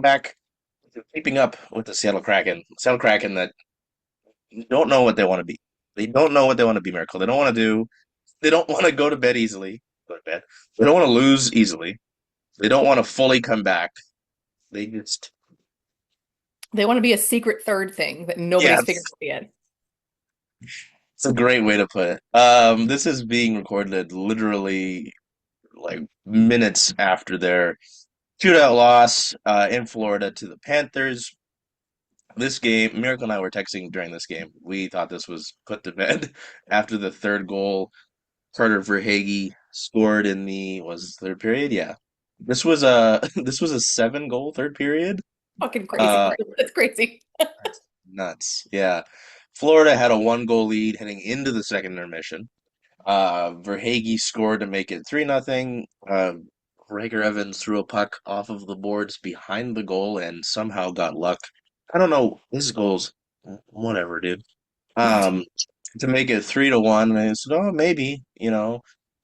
back keeping up with the Seattle Kraken. Seattle Kraken that don't know what they want to be. They don't know what they want to be, Miracle. They don't want to do. They don't want to go to bed easily. Go to bed. They don't want to lose easily. They don't want to fully come back. They just They want to be a secret third thing that yeah, nobody's figured out yet. it's a great way to put it. This is being recorded literally like minutes after their shootout loss in Florida to the Panthers. This game, Miracle and I were texting during this game. We thought this was put to bed after the third goal. Carter Verhaeghe scored in the was third period. Yeah, this was a this was a 7 goal third period. Fucking crazy. Uh, That's crazy. that's nuts. Yeah, Florida had a 1 goal lead heading into the second intermission. Verhaeghe scored to make it 3-0. Rager Evans threw a puck off of the boards behind the goal and somehow got luck. I don't know his goals. Whatever, dude. Um, to make it 3-1, and I said, "Oh, maybe," you know.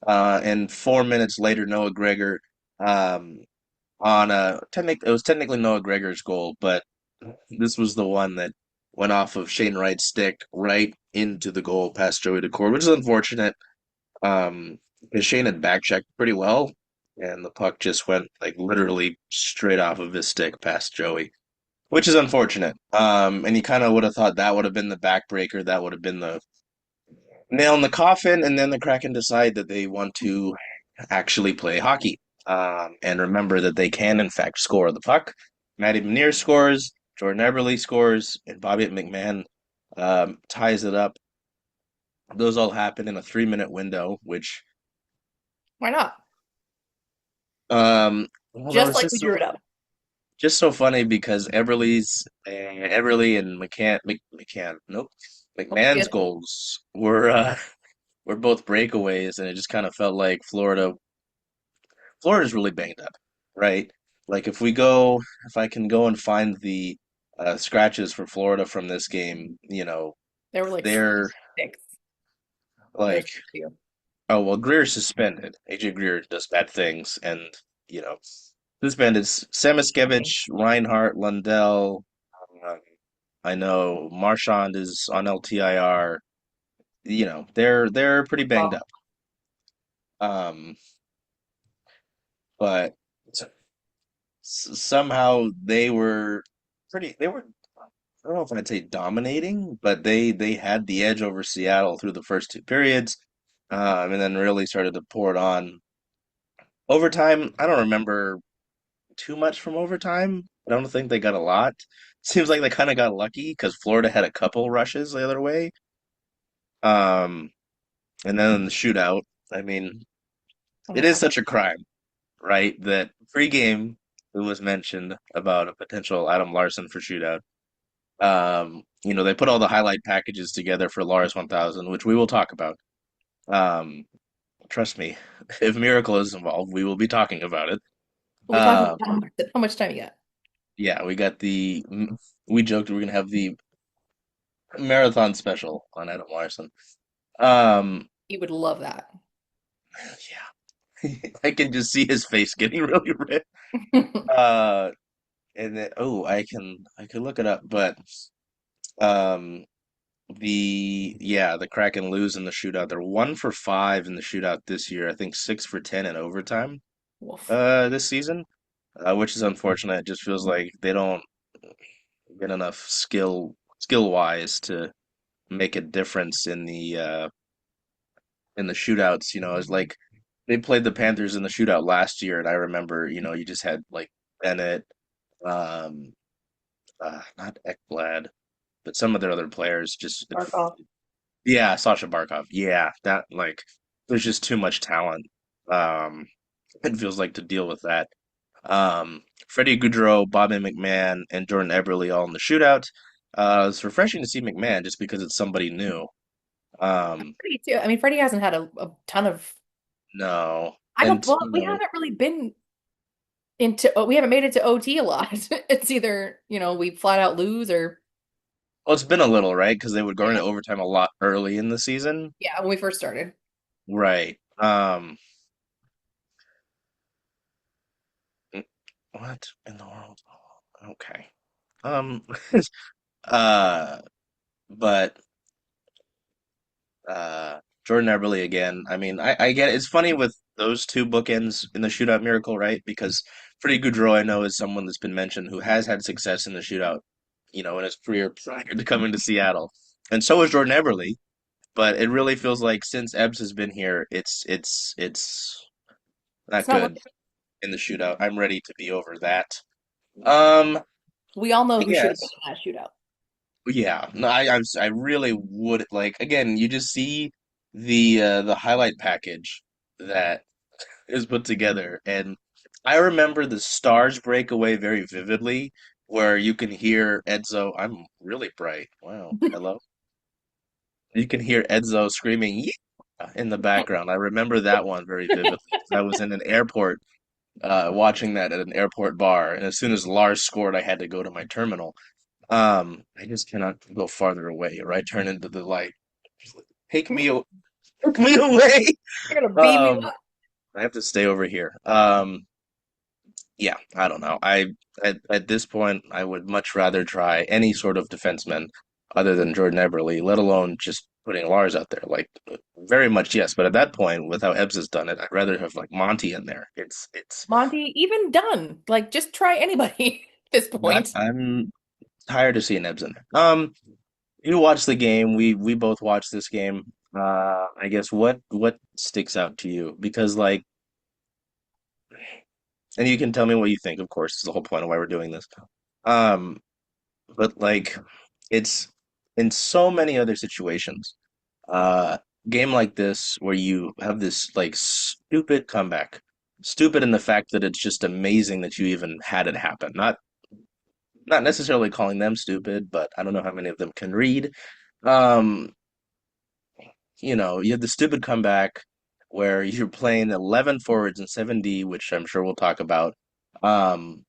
And 4 minutes later, Noah Gregor, um, on a technic, it was technically Noah Gregor's goal, but this was the one that went off of Shane Wright's stick right into the goal past Joey Daccord, which is unfortunate. Because Shane had back checked pretty well, and the puck just went like literally straight off of his stick past Joey, which is unfortunate. And you kind of would have thought that would have been the backbreaker, that would have been the nail in the coffin, and then the Kraken decide that they want to actually play hockey. And remember that they can, in fact, score the puck. Matty Benier scores, Jordan Eberle scores, and Bobby McMahon ties it up. Those all happen in a 3-minute window, which Why not? well, that Just was like we drew it up. just so funny because Eberle and McCann, nope, Oh, yeah. McMahon's goals were were both breakaways, and it just kind of felt like Florida's really banged up, right? Like if I can go and find the scratches for Florida from this game, There were like they're six. like, There's two. oh well, Greer's suspended. AJ Greer does bad things, and you know, suspended Funny. Samiskevich, Reinhart, Lundell. uh, I know Marchand is on LTIR. They're pretty banged Well, up. Um, but somehow they were pretty. They were. I don't know if I'd say dominating, but they had the edge over Seattle through the first 2 periods, and then really started to pour it on. Overtime, I don't remember too much from overtime. I don't think they got a lot. Seems like they kind of got lucky because Florida had a couple rushes the other way. Um, and then in the shootout, I mean, oh it my is God. such a crime, right? That pregame it was mentioned about a potential Adam Larsson for shootout. They put all the highlight packages together for Lars 1000, which we will talk about. Um, Trust me, if Miracle is involved, we will be talking about it. We'll be talking Um, about how much time you got. yeah, we joked we are gonna have the marathon special on Adam Larson. Um, You would love that. yeah, I can just see his face getting really red. Uh, and then I could look it up, but um, the Kraken lose in the shootout. They're 1 for 5 in the shootout this year. I think 6 for 10 in overtime. Wolf. This season, which is unfortunate. It just feels like they don't get enough skill wise to make a difference in the shootouts. It's like they played the Panthers in the shootout last year, and I remember, you just had like Bennett, um, not Ekblad, but some of their other players just Barkov. yeah, Sasha Barkov. Yeah, that like there's just too much talent. Um, it feels like to deal with that. Freddie Goudreau, Bobby McMahon, and Jordan Eberle all in the shootout. It's refreshing to see McMahon just because it's somebody new. Um, Freddie too. I mean, Freddie hasn't had a ton of. no, I don't. and Well, we haven't really been into. We haven't made it to OT a lot. It's either we flat out lose or well, it's been a little, right? Because they would go into yeah, overtime a lot early in the season, yeah. When we first started, right? Mm, what in the world? Okay. Um, uh, but Jordan Eberle again. I mean, I get it. It's funny with those two bookends in the shootout miracle, right? Because Freddie Gaudreau, I know, is someone that's been mentioned who has had success in the shootout, in his career prior to coming to Seattle, and so is Jordan Eberle. But it really feels like since Ebbs has been here, it's It's not not good working. in the shootout. I'm ready to be over that. Um, We all know I who should have been guess. in that shootout. Yeah, no, I really would like again. You just see the highlight package that is put together, and I remember the Stars breakaway very vividly, where you can hear Edzo. I'm really bright. Wow, hello. You can hear Edzo screaming "Yeah!" in the background. I remember that one very vividly. I was in an airport, watching that at an airport bar, and as soon as Lars scored, I had to go to my terminal. I just cannot go farther away, or I turn into the light. Just like, take me away. They're gonna beam me Um, up. I have to stay over here. Yeah, I don't know. At this point, I would much rather try any sort of defenseman other than Jordan Eberle, let alone just putting Lars out there. Like, very much yes, but at that point, with how Ebbs has done it, I'd rather have like Monty in there. It's. Monty, even done. Like, just try anybody at this point. I'm tired of seeing Ebbs in there. You watched the game. We both watched this game. I guess what sticks out to you? Because like, and you can tell me what you think. Of course, is the whole point of why we're doing this. Um, but like, it's in so many other situations. Uh, Game like this where you have this like stupid comeback. Stupid in the fact that it's just amazing that you even had it happen. Not necessarily calling them stupid, but I don't know how many of them can read. Um, you have the stupid comeback where you're playing 11 forwards and 7D, which I'm sure we'll talk about. Um,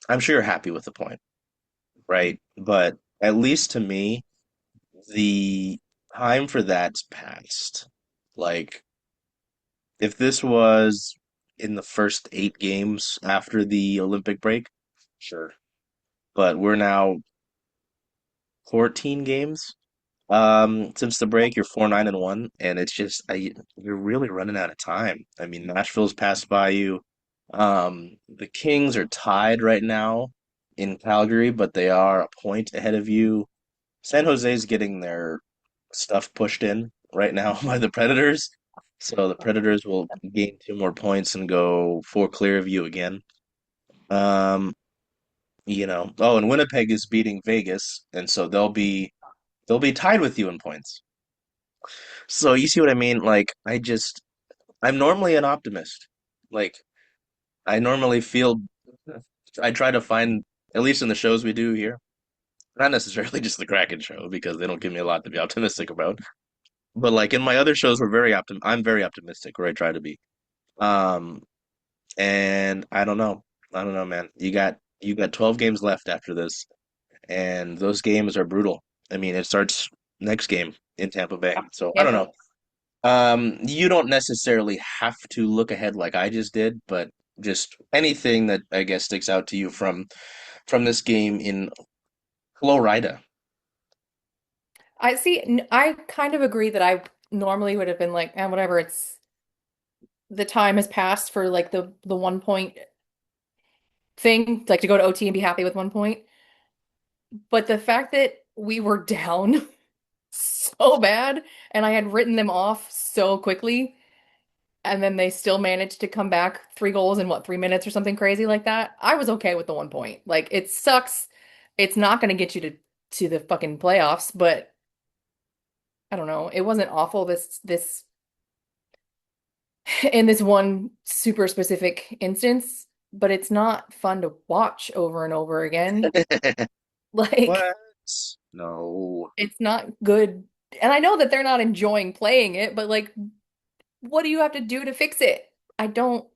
I'm sure you're happy with the point, right? But at least to me, the time for that's passed. Like, if this was in the first 8 games after the Olympic break, sure. But we're now 14 games since the break. You're 4-9-1, and it's just you're really running out of time. I mean, Nashville's passed by you. The Kings are tied right now in Calgary, but they are a point ahead of you. San Jose's getting their stuff pushed in right now by the Predators. So the Predators will gain 2 more points and go four clear of you again. Um, oh, and Winnipeg is beating Vegas, and so they'll be tied with you in points. So you see what I mean? Like, I'm normally an optimist. Like, I normally feel, I try to find, at least in the shows we do here, not necessarily just the Kraken show because they don't give me a lot to be optimistic about. But like in my other shows, I'm very optimistic, or I try to be. Um, and I don't know, man. You got 12 games left after this, and those games are brutal. I mean, it starts next game in Tampa Bay. So I don't Tampa. know. You don't necessarily have to look ahead like I just did, but just anything that I guess sticks out to you from this game in Florida. I see. I kind of agree that I normally would have been like, whatever. It's the time has passed for like the 1 point thing, like to go to OT and be happy with 1 point. But the fact that we were down so bad and I had written them off so quickly, and then they still managed to come back 3 goals in what, 3 minutes or something crazy like that. I was okay with the 1 point. Like it sucks. It's not going to get you to the fucking playoffs, but I don't know. It wasn't awful this in this one super specific instance, but it's not fun to watch over and over again. Like What? No. it's not good. And I know that they're not enjoying playing it, but like what do you have to do to fix it? I don't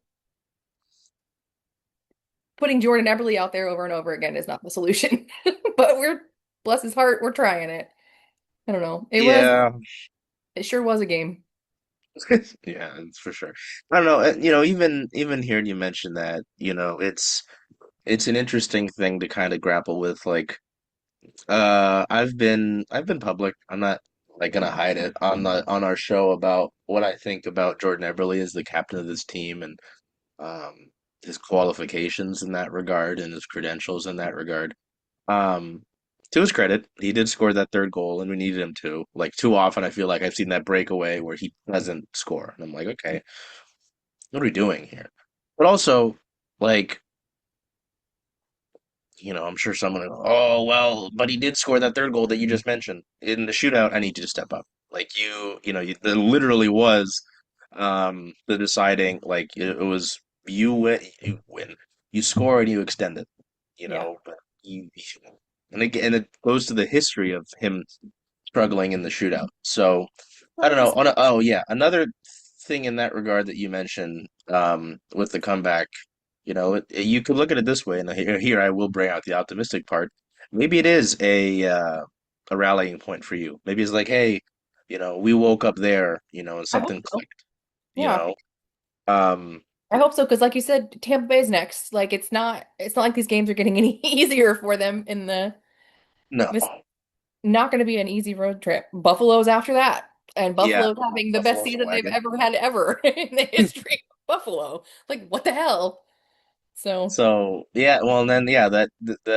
putting Jordan Eberle out there over and over again is not the solution. But bless his heart, we're trying it. I don't know. Yeah. It sure was a game. Yeah, it's for sure. I don't know. Even hearing you mention that, it's an interesting thing to kind of grapple with. Like, I've been public. I'm not like gonna hide it on the on our show about what I think about Jordan Eberle as the captain of this team and um his qualifications in that regard and his credentials in that regard. Um, to his credit, he did score that third goal, and we needed him to. Like too often, I feel like I've seen that breakaway where he doesn't score, and I'm like, okay, what are we doing here? But also, like, I'm sure someone will, oh, well, but he did score that third goal that you just mentioned. In the shootout, I need you to step up. Like there literally was the deciding, like it was you win. You score and you extend it, Yeah. but and it goes to the history of him struggling in the shootout. So I don't know. 100%. Oh yeah, another thing in that regard that you mentioned with the comeback, you could look at it this way, and here I will bring out the optimistic part. Maybe it is a rallying point for you. Maybe it's like, hey, we woke up there, and I hope something so. clicked. You Yeah. know, um, I hope so because like you said, Tampa Bay's next. Like it's not like these games are getting any easier for them in the no, this not going to be an easy road trip. Buffalo's after that. And yeah, Buffalo's having the best Buffalo's a season they've wagon. ever had ever in the history of Buffalo. Like what the hell? So, So yeah, well, and then yeah,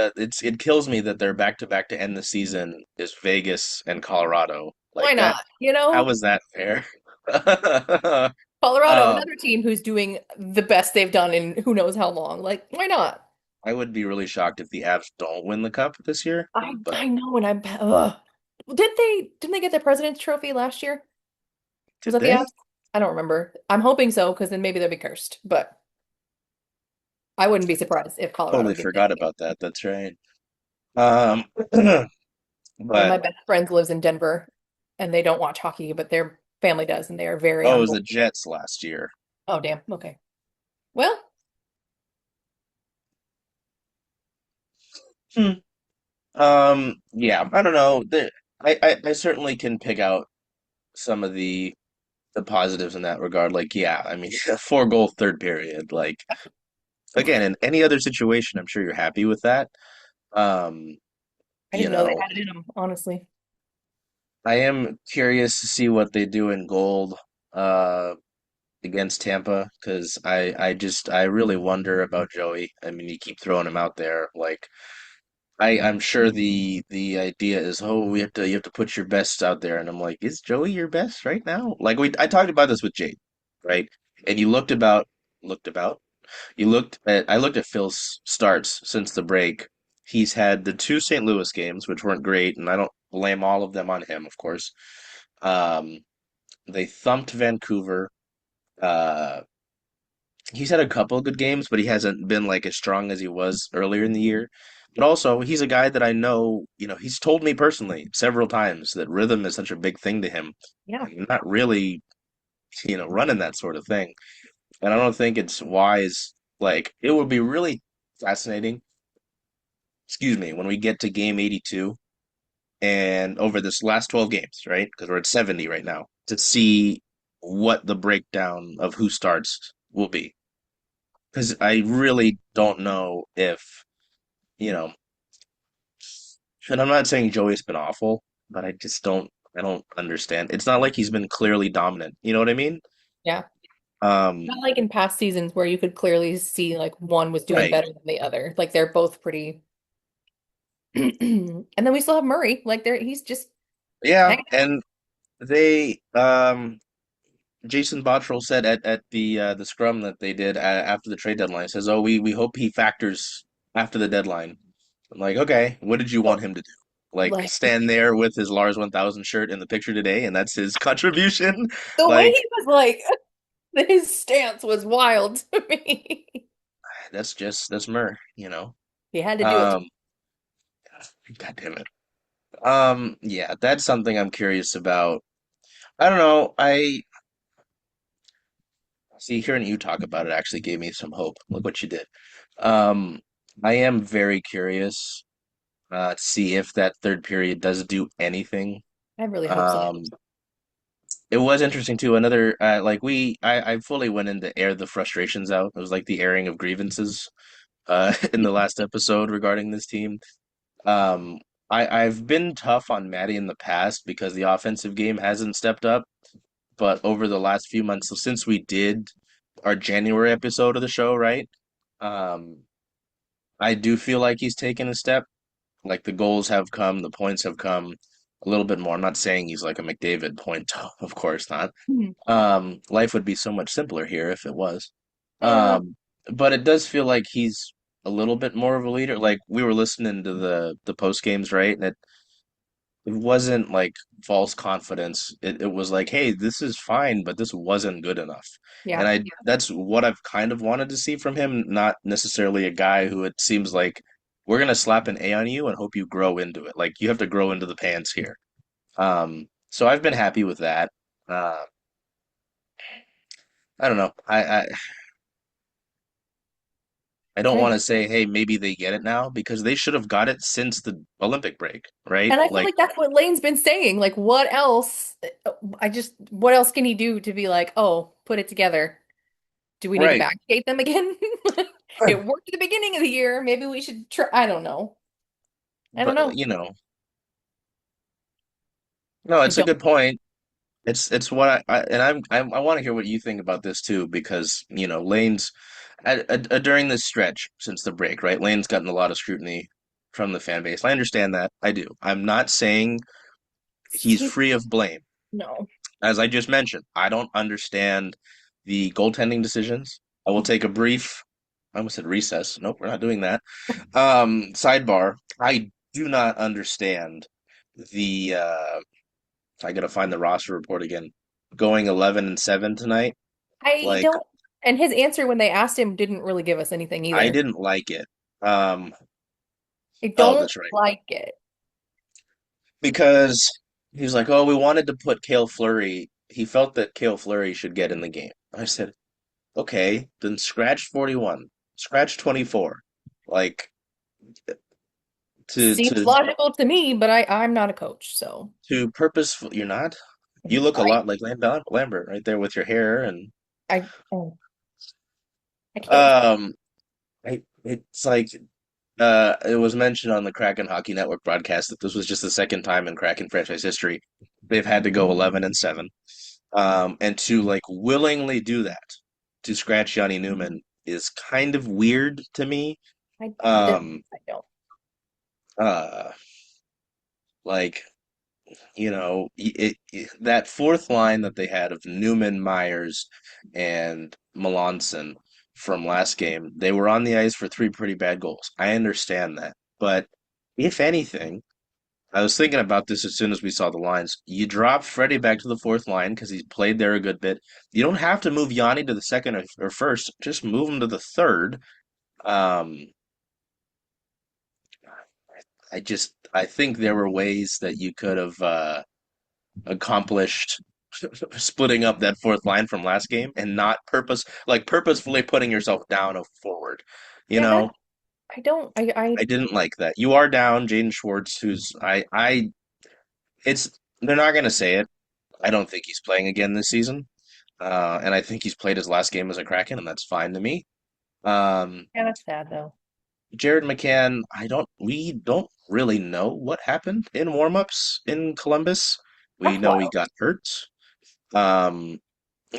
it kills me that they're back to back to end the season is Vegas and Colorado. why Like that, not? how is that fair? Colorado, Um, another team who's doing the best they've done in who knows how long. Like, why not? I would be really shocked if the Avs don't win the cup this year, I but I know, and I'm ugh. Didn't they get the President's Trophy last year? Was did that the they? Avs? I don't remember. I'm hoping so because then maybe they'll be cursed. But I wouldn't be surprised if Colorado Totally gets it forgot again. about that. That's right. Um, One of my but best friends lives in Denver, and they don't watch hockey, but their family does, and they are very oh, it on was board. the Jets last year. Oh, damn. Okay. Well, Hmm. Yeah, I don't know. I certainly can pick out some of the positives in that regard. Like, yeah, I mean, a 4 goal third period. Like, again, in any other situation, I'm sure you're happy with that. Um, I you didn't know they know, had it in them, honestly. I am curious to see what they do in gold uh against Tampa because I really wonder about Joey. I mean, you keep throwing him out there. Like, I'm sure the idea is, oh, you have to put your best out there, and I'm like, is Joey your best right now? Like I talked about this with Jade, right? And you looked about. I looked at Phil's starts since the break. He's had the two St. Louis games, which weren't great, and I don't blame all of them on him, of course. Um, they thumped Vancouver. Uh, he's had a couple of good games, but he hasn't been like as strong as he was earlier in the year. But also, he's a guy that I know, he's told me personally several times that rhythm is such a big thing to him. Yeah. I'm not really, running that sort of thing. And I don't think it's wise. Like, it would be really fascinating, excuse me, when we get to game 82 and over this last 12 games, right? Because we're at 70 right now, to see what the breakdown of who starts will be. Because I really don't know if, you know, and I'm not saying Joey's been awful, but I don't understand. It's not like he's been clearly dominant. You know what I mean? Yeah. Um, Not like in past seasons where you could clearly see like one was doing right. better than the other. Like they're both pretty. And then we still have Murray. Like he's just Yeah, hanging out. and Jason Bottrell said at the scrum that they did after the trade deadline, says, "Oh, we hope he factors after the deadline." I'm like, okay, what did you So, want him to do? Like like stand there with his Lars 1000 shirt in the picture today, and that's his contribution? the way Like he was like his stance was wild to me. that's Murr. He had to do it. Um, God damn it. Yeah, that's something I'm curious about. I don't know. I see hearing you talk about it actually gave me some hope. Look what you did. Um, I am very curious to see if that third period does do anything. I really hope so. Um, it was interesting too. Another like I fully went in to air the frustrations out. It was like the airing of grievances. in the last episode regarding this team. Um, I've been tough on Matty in the past because the offensive game hasn't stepped up. But over the last few months, so since we did our January episode of the show, right? Um, I do feel like he's taken a step. Like the goals have come, the points have come a little bit more. I'm not saying he's like a McDavid point, of course not. Mhm. Life would be so much simpler here if it was. Yeah. Um, but it does feel like he's a little bit more of a leader. Like we were listening to the post games, right? And it wasn't like false confidence. It was like, hey, this is fine, but this wasn't good enough. Yeah. And that's what I've kind of wanted to see from him, not necessarily a guy who it seems like we're gonna slap an A on you and hope you grow into it. Like you have to grow into the pants here. So I've been happy with that. Uh, I don't know. I don't want I to say, hey, maybe they get it now because they should have got it since the Olympic break, right? And I feel Like, like that's what Lane's been saying. Like, what else? What else can he do to be like, oh, put it together? Do we need to right. backdate them again? It worked at the beginning of the year. Maybe we should try. I don't know. I don't But know. you know, no, I it's a don't. good point. It's what I want to hear what you think about this too because Lane's during this stretch since the break, right? Lane's gotten a lot of scrutiny from the fan base. I understand that. I do. I'm not saying he's He, free of blame. no. As I just mentioned, I don't understand the goaltending decisions. I will take a brief, I almost said recess. Nope, we're not doing that. Sidebar. I do not understand the I gotta find the roster report again. Going 11-7 tonight. I Like don't. And his answer when they asked him didn't really give us anything I either. didn't like it. Um, I oh, don't that's right. like it. Because he was like, "Oh, we wanted to put Kale Fleury. He felt that Kale Fleury should get in the game." I said, "Okay, then scratch 41, scratch 24, like to Seems to logical to me, but I'm not a coach, so to purposeful. You're not. You look a I lot like Lambert right there with your hair and oh, I can't. um. It's like it was mentioned on the Kraken Hockey Network broadcast that this was just the second time in Kraken franchise history they've had to go 11-7. And to like willingly do that to scratch Yanni Newman is kind of weird to me. I Um, I don't. uh, like that fourth line that they had of Newman, Myers, and Melanson from last game, they were on the ice for three pretty bad goals. I understand that, but if anything, I was thinking about this as soon as we saw the lines. You drop Freddie back to the fourth line because he's played there a good bit. You don't have to move Yanni to the second or first. Just move him to the third. Um, I think there were ways that you could have accomplished splitting up that fourth line from last game and not purposefully putting yourself down a forward. You Yeah, that know, I don't. I didn't like that. You are down Jaden Schwartz, who's I it's they're not gonna say it. I don't think he's playing again this season. And I think he's played his last game as a Kraken, and that's fine to me. Um, Yeah, that's sad though. Jared McCann, we don't really know what happened in warmups in Columbus. We That's know he wild. got hurt. Um,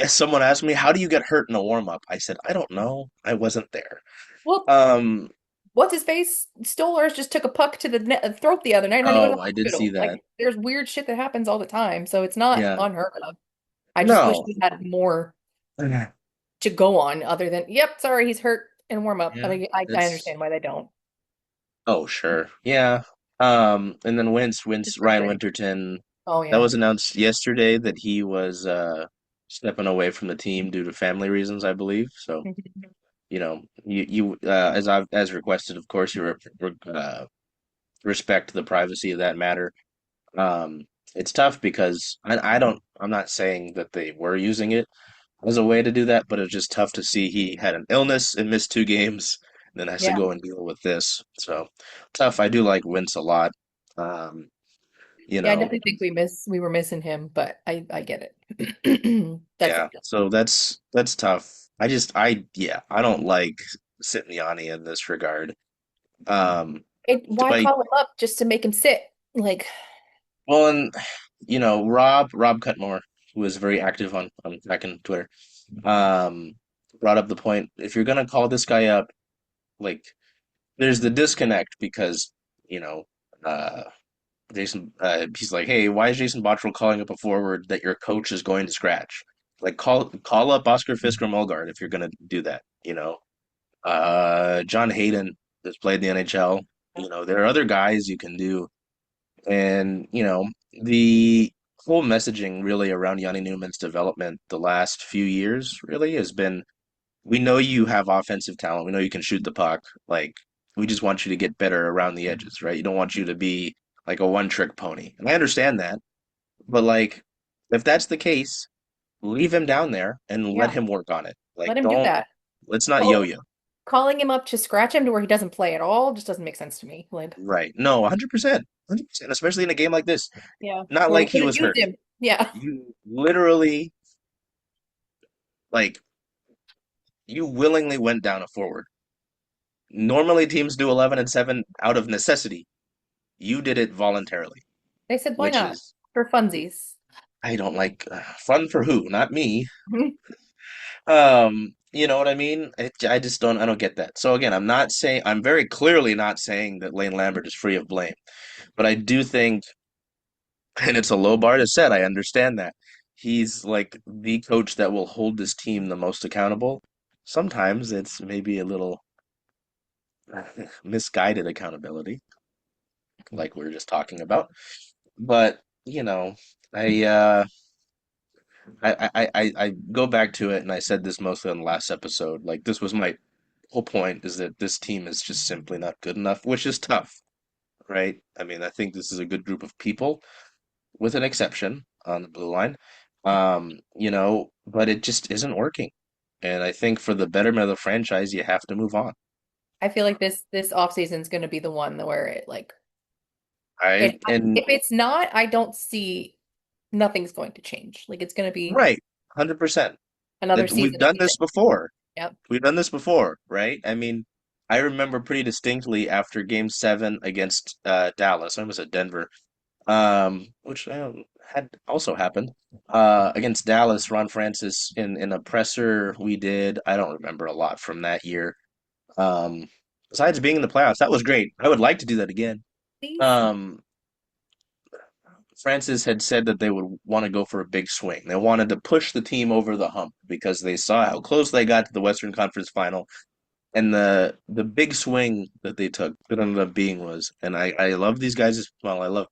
someone asked me, "How do you get hurt in a warmup?" I said, "I don't know. I wasn't there." Well, Um, what's his face? Stolarz just took a puck to the throat the other night, and then he went to oh, the I did see hospital. that. Like, there's weird shit that happens all the time, so it's not Yeah. unheard of. I just wish No. we had more Yeah. to go on other than, yep, sorry, he's hurt and warm up. But Yeah. I It's understand why they don't. oh, sure. Yeah. And then It's Ryan frustrating. Winterton, Oh that yeah. was announced yesterday that he was stepping away from the team due to family reasons, I believe. So, as requested, of course, respect the privacy of that matter. Um, it's tough because I'm not saying that they were using it as a way to do that, but it's just tough to see he had an illness and missed two games, and then has to Yeah. go and deal with this. So tough. I do like Wentz a lot. Um, you Yeah, I know, definitely think we were missing him, but I get it. That's yeah. So that's tough. I don't like. sitting Yanni in this regard. Um, do Why I call him up just to make him sit? Like, well, and Rob Cutmore, who was very active on Kraken Twitter, um, brought up the point if you're gonna call this guy up, like there's the disconnect because you know uh, Jason he's like, hey, why is Jason Botterill calling up a forward that your coach is going to scratch? Like call up Oscar Fisker Mulgard if you're gonna do that. John Hayden has played in the NHL. There are other guys you can do, and the whole messaging really around Yanni Newman's development the last few years really has been we know you have offensive talent. We know you can shoot the puck. Like, we just want you to get better around the edges, right? You don't want you to be like a one-trick pony. And I understand that. But like, if that's the case, leave him down there and let yeah, him work on it. Like, let him do that. let's not Call, yo-yo. calling him up to scratch him to where he doesn't play at all just doesn't make sense to me. Like, Right. No, 100%. 100%, especially in a game like this. yeah, Not where we like could he have was used hurt. him. Yeah. You literally, like, you willingly went down a forward. Normally teams do 11 and 7 out of necessity. You did it voluntarily, They said, why which not? is For funsies. I don't like fun for who? Not me. Mhm. You know what I mean? I don't get that. So again, I'm very clearly not saying that Lane Lambert is free of blame, but I do think, and it's a low bar to set, I understand that. He's like the coach that will hold this team the most accountable. Sometimes it's maybe a little misguided accountability, like we were just talking about. But, I uh I go back to it, and I said this mostly on the last episode. Like, this was my whole point is that this team is just simply not good enough, which is tough, right? I mean, I think this is a good group of people, with an exception on the blue line. But it just isn't working. And I think for the betterment of the franchise, you have to move on. I feel like this off season is going to be the one where it like I it and if it's not, I don't see nothing's going to change. Like it's going to be Right, 100%. another That we've season of done the this same. before. Yep. We've done this before, right? I mean, I remember pretty distinctly after Game 7 against Dallas. I was at Denver, which had also happened against Dallas. Ron Francis in a presser we did. I don't remember a lot from that year. Um, Besides being in the playoffs, that was great. I would like to do that again. Please. Um, Francis had said that they would want to go for a big swing. They wanted to push the team over the hump because they saw how close they got to the Western Conference Final. And the big swing that they took that ended up being was, and I love these guys as well. I love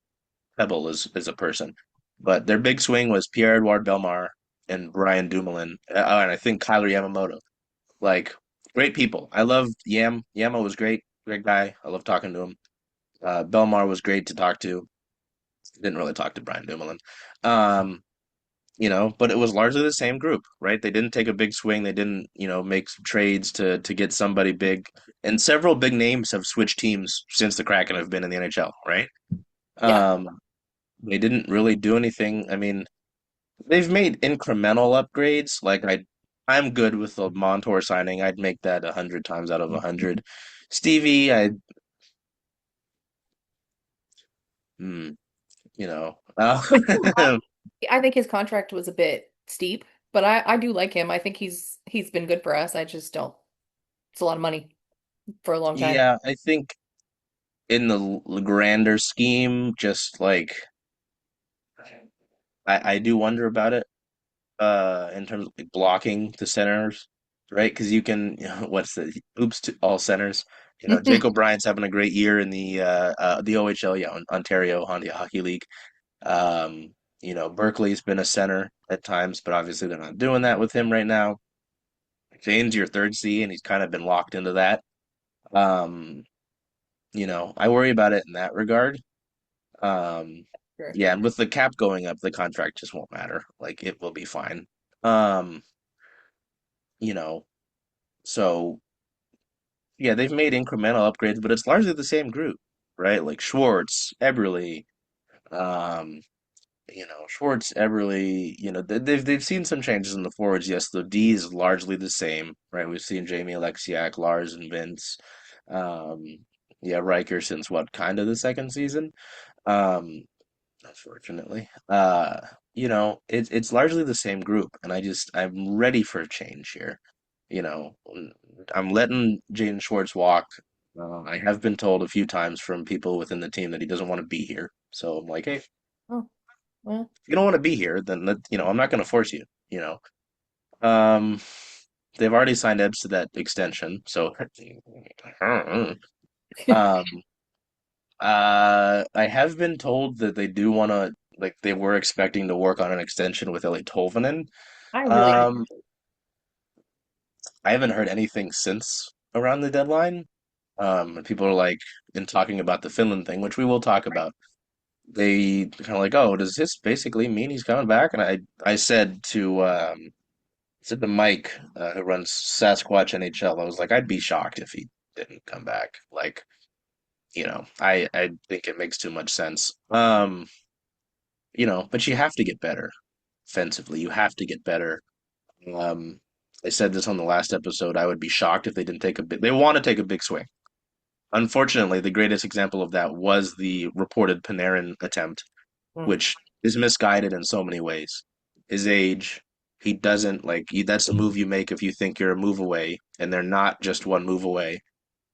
Pebble as a person, but their big swing was Pierre-Edouard Bellemare and Brian Dumoulin, and I think Kyler Yamamoto. Like, great people. I love Yam. Yamo was great guy. I love talking to him. Bellemare was great to talk to. Didn't really talk to Brian Dumoulin. Um, but it was largely the same group, right? They didn't take a big swing. They didn't, make some trades to get somebody big. And several big names have switched teams since the Kraken have been in the NHL, right? Yeah. Um, they didn't really do anything. I mean, they've made incremental upgrades. Like I'm good with the Montour signing. I'd make that 100 times out of 100. Stevie, hmm, you know, I think his contract was a bit steep, but I do like him. I think he's been good for us. I just don't. It's a lot of money for a long time. yeah, I think in the grander scheme, just like I do wonder about it. In terms of like blocking the centers, right? Because you can, what's the oops to all centers. Jake O'Brien's having a great year in the OHL, yeah, Ontario Hockey League. Berkeley's been a center at times, but obviously they're not doing that with him right now. Jane's your third C, and he's kind of been locked into that. Um, I worry about it in that regard. Um, Sure. yeah, and with the cap going up, the contract just won't matter. Like, it will be fine. Um, you know, So yeah, they've made incremental upgrades, but it's largely the same group, right? Like Schwartz, Eberly, um, Schwartz, Eberle, they've seen some changes in the forwards. Yes, the D is largely the same, right? We've seen Jamie Alexiak, Lars, and Vince. Um, yeah, Riker since what, kind of the second season. Um, Unfortunately. It's largely the same group, and I'm ready for a change here. You know, I'm letting Jaden Schwartz walk. I have been told a few times from people within the team that he doesn't want to be here. So I'm like, hey, if Oh, well, you don't want to be here, then I'm not going to force you. Um, they've already signed Ebbs to that extension, so um, I have been told that they do want to, like, they were expecting to work on an extension with Eli Tolvanen. I really hope. Um, I haven't heard anything since around the deadline. And people are like, in talking about the Finland thing, which we will talk about, they kind of like, oh, does this basically mean he's coming back? And I said to Mike, who runs Sasquatch NHL, I was like, I'd be shocked if he didn't come back. Like, I think it makes too much sense. But you have to get better offensively. You have to get better. Um, I said this on the last episode. I would be shocked if they didn't take a big. They want to take a big swing. Unfortunately, the greatest example of that was the reported Panarin attempt, Mm. which is misguided in so many ways. His age, he doesn't that's a move you make if you think you're a move away, and they're not just one move away.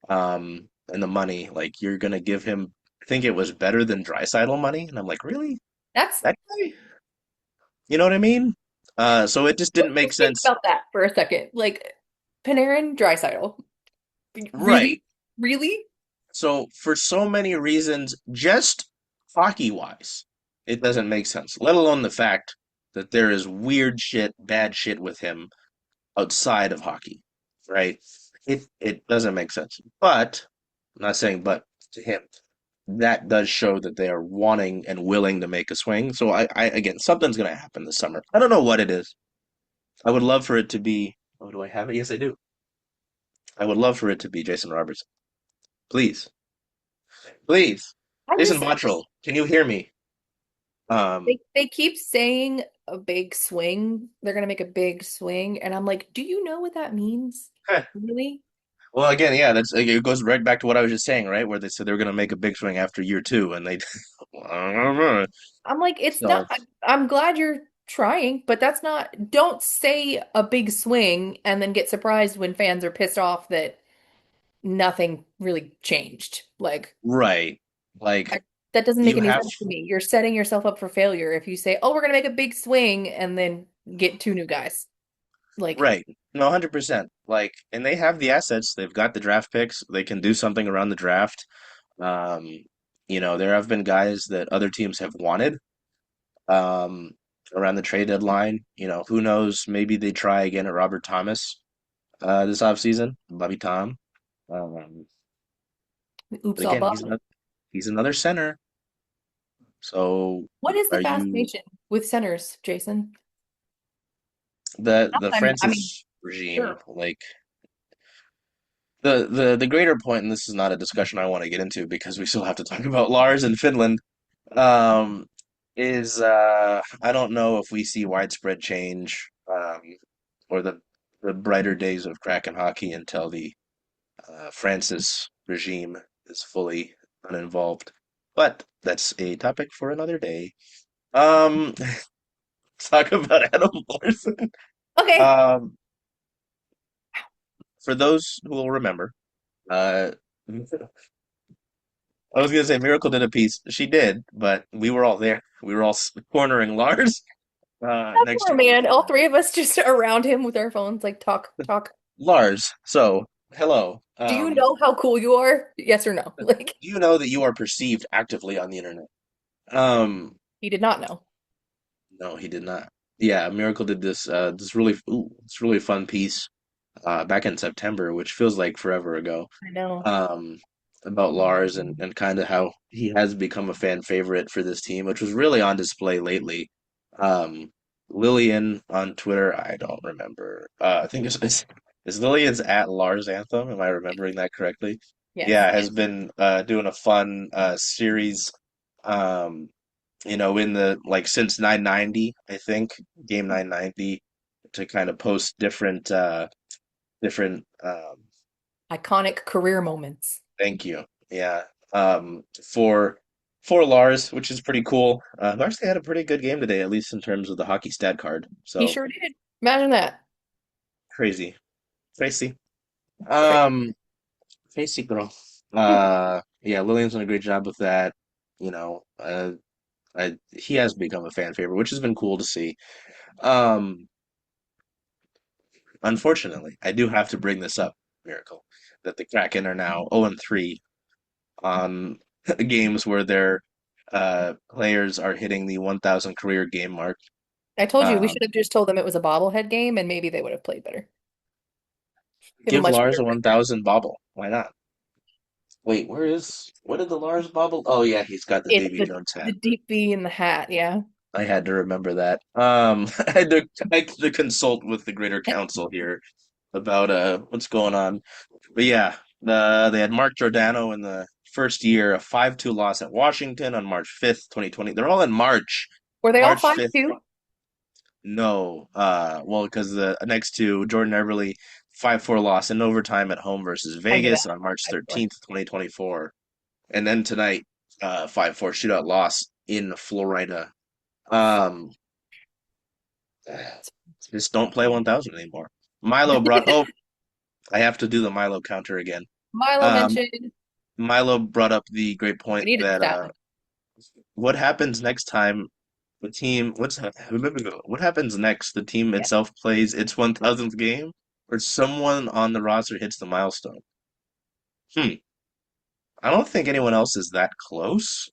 And the money, like you're gonna give him. I think it was better than Draisaitl money, and I'm like, really? That's That guy? You know what I mean? So it just didn't make Just think sense. about that for a second. Like Panarin, Draisaitl. Really? Right. Really? So for so many reasons, just hockey wise, it doesn't make sense, let alone the fact that there is weird shit, bad shit with him outside of hockey, right? It doesn't make sense. But I'm not saying but to him. That does show that they are wanting and willing to make a swing. So I again, something's gonna happen this summer. I don't know what it is. I would love for it to be. Oh, do I have it? Yes, I do. I would love for it to be Jason Robertson. Please, please, I'm Jason just Bottrell, can you hear me? Um, they keep saying a big swing. They're gonna make a big swing, and I'm like, do you know what that means? heh. Really? Well, again, yeah, that's it goes right back to what I was just saying, right? Where they said they were gonna make a big swing after year two, and they, I don't know. I'm like, it's not. So I'm glad you're trying, but that's not. Don't say a big swing and then get surprised when fans are pissed off that nothing really changed. Like, right, I, like that doesn't make you any have sense to me. You're setting yourself up for failure if you say, "Oh, we're gonna make a big swing," and then get two new guys. Like, right, no, 100%. Like, and they have the assets. They've got the draft picks. They can do something around the draft. Um, there have been guys that other teams have wanted. Um, Around the trade deadline, who knows? Maybe they try again at Robert Thomas this offseason, Bobby Tom. Um, but oops, all again, Bobby. he's another center. So What is the are you fascination with centers, Jason? the Not the that I mean, Francis regime? sure. Like the greater point, and this is not a discussion I want to get into because we still have to talk about Lars and Finland. Um, is I don't know if we see widespread change or the brighter days of Kraken hockey until the Francis regime is fully uninvolved. But that's a topic for another day. Um, talk about Adam Larsson. Okay. Um, for those who will remember, uh, I was gonna say Miracle did a piece. She did, but we were all there. We were all cornering Lars That next poor to him. man. All three of us just around him with our phones, like talk, talk. Lars, so hello. Do you know how cool you are? Yes or no? Like Do you know that you are perceived actively on the internet? Um, he did not know. no, he did not. Yeah, Miracle did this really fun piece back in September, which feels like forever ago. I know. Um, about Lars and kind of how he has become a fan favorite for this team, which was really on display lately. Um, Lillian on Twitter, I don't remember. I think is Lillian's at Lars Anthem. Am I remembering that correctly? Yes. Yeah, has been doing a fun series. Um, in the like since 990, I think, game 990 to kind of post different Iconic career moments. thank you. Yeah. Um for for Lars, which is pretty cool. Lars they had a pretty good game today, at least in terms of the hockey stat card. He So sure did. Imagine that. crazy. Crazy. Cra- Um Crazy girl. Yeah, Lillian's done a great job with that. You know, he has become a fan favorite, which has been cool to see. Um Unfortunately, I do have to bring this up, Miracle, that the Kraken are now 0-3 on games where their players are hitting the 1,000 career game mark. I told you we should Um, have just told them it was a bobblehead game and maybe they would have played better. We have a Give much Lars better a record. 1,000 bobble. Why not? Wait, what did the Lars bobble? Oh yeah, he's got the It's Davy Jones the hat. deep V in the hat, yeah. I had to remember that. I had to consult with the Greater Council here about what's going on. But yeah, they had Mark Giordano in the first year, a 5-2 loss at Washington on March 5th, 2020. They're all in March. Were they all March five 5th. too? No. Well, because the next two, Jordan Eberle 5-4 loss in overtime at home versus I knew that. Vegas on March Five, four. 13th, 2024. And then tonight, 5-4 shootout loss in Florida. Um just don't play 1,000 anymore. Milo brought oh, I have to do the Milo counter again. Milo Um mentioned Milo brought up the great we point needed that stat line. what happens next time the team what happens next the team Yeah. itself plays its 1,000th game or someone on the roster hits the milestone. Hmm. I don't think anyone else is that close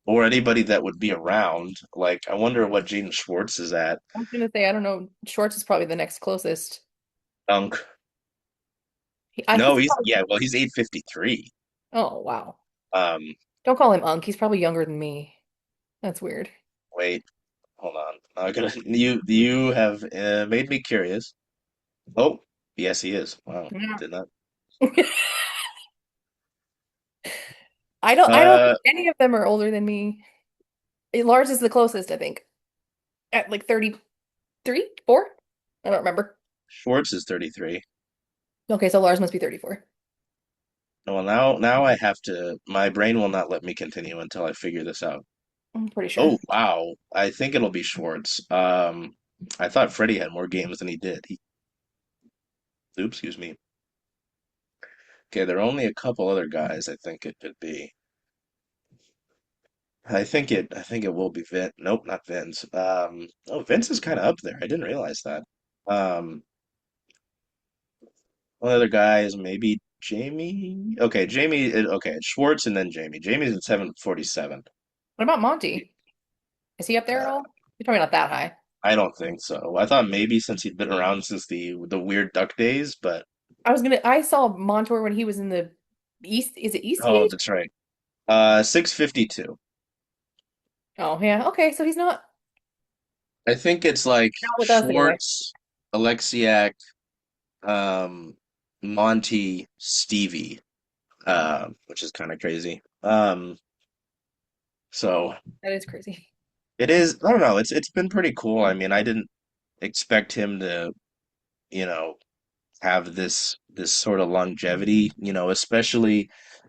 or anybody that would be around. Like I wonder what Jaden Schwartz is at. I was gonna say, I don't know. Schwartz is probably the next closest. Dunk. No, He's he's probably, yeah, well he's 853. oh wow. Um Don't call him Unk. He's probably younger than me. That's weird. Wait, hold on. I'm gonna you have made me curious. Oh, yes he is. Wow. Yeah. Did not. I don't Uh think any of them are older than me. Lars is the closest, I think. At like 33, 4? I don't remember. Schwartz is 33. Okay, so Lars must be 34. Well, now I have to. My brain will not let me continue until I figure this out. I'm pretty sure. Oh, wow. I think it'll be Schwartz. I thought Freddie had more games than he did. Oops, excuse me. Okay, there are only a couple other guys I think it could be. I think it will be Vin. Nope, not Vince. Oh, Vince is kind of up there. I didn't realize that. Um, One other guy is maybe Jamie. Okay, okay, it's Schwartz and then Jamie. Jamie's at 747. What about Monty? Is he up there at Uh, all? He's probably not that high. I don't think so. I thought maybe since he'd been around since the weird Duck days, but I saw Montour when he was in the East. Is it oh, ECH? that's right. 652. Oh, yeah. Okay, so he's I think it's like not with us anyway. Schwartz, Alexiak, um, Monty, Stevie, which is kind of crazy. So That is crazy. it is. I don't know. It's been pretty cool. I mean, I didn't expect him to, you know, have this sort of longevity, especially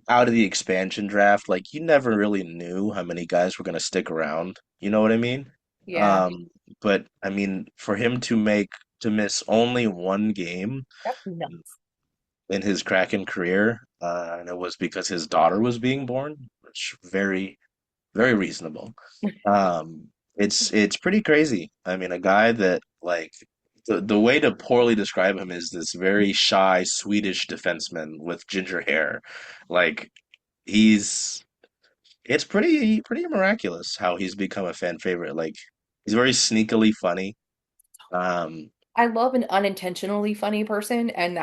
out of the expansion draft. Like you never really knew how many guys were going to stick around. You know what I mean? Yeah, Um, but I mean, for him to miss only one game that's nuts. in his Kraken career, and it was because his daughter was being born, which very reasonable. It's pretty crazy. I mean, a guy that like the way to poorly describe him is this very shy Swedish defenseman with ginger hair. Like he's it's pretty miraculous how he's become a fan favorite. Like he's very sneakily funny. Um, I love an unintentionally funny person, and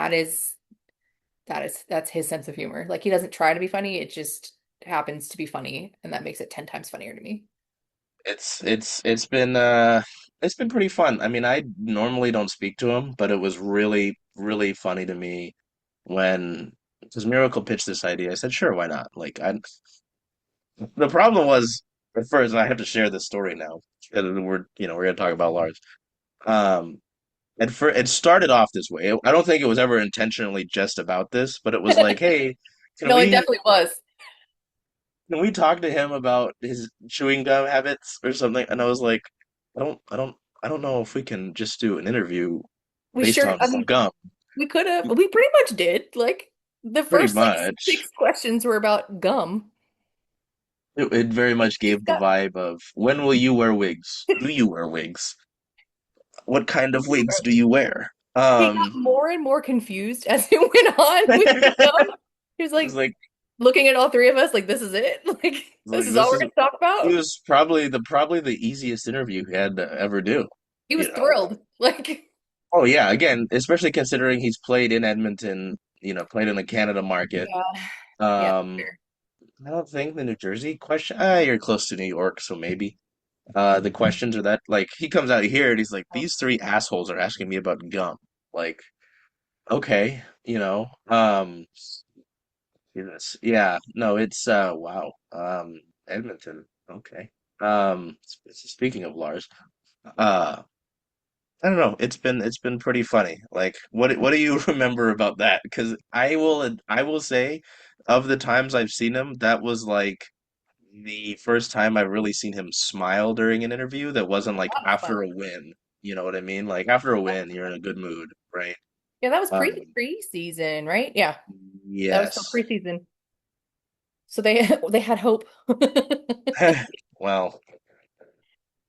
that's his sense of humor. Like he doesn't try to be funny, it just happens to be funny, and that makes it 10 times funnier to me. it's been pretty fun. I mean, I normally don't speak to him, but it was really funny to me when because Miracle pitched this idea. I said, sure, why not? The problem was at first, I have to share this story now. And we're gonna talk about Lars. Um, it started off this way. I don't think it was ever intentionally just about this, but it was like, hey, can No, it we definitely was. can we talk to him about his chewing gum habits or something? And I was like, I don't, I don't, I don't know if we can just do an interview We based sure, on I mean, gum. we could have, we pretty much did. Like the Pretty first like much. six questions were about gum. It very much He's gave the got, vibe of when will you wear wigs? Do you wear wigs? What kind of wigs do you wear? he got more and more confused as it went on with the gum. He was It's like looking at all three of us, like, this is it? Like, this like is all this we're is gonna talk it about? was probably the easiest interview he had to ever do, He was you know. thrilled. Like, Oh yeah, again, especially considering he's played in Edmonton, played in the Canada market. yeah, yeah, Um, fair. I don't think the New Jersey question. You're close to New York, so maybe. The questions are that like he comes out here and he's like, these three assholes are asking me about gum. Like, okay, Goodness. Yeah, no, it's wow. Edmonton. Okay. Speaking of Lars, uh I don't know. It's been pretty funny. Like what do you remember about that? Because I will say of the times I've seen him, that was like the first time I've really seen him smile during an interview that wasn't like That was fun. after a win. You know what I mean? Like after a win, you're in a good mood, right? Yeah, that was Um, preseason, right? Yeah, that was still yes. preseason. So they they had hope. Well,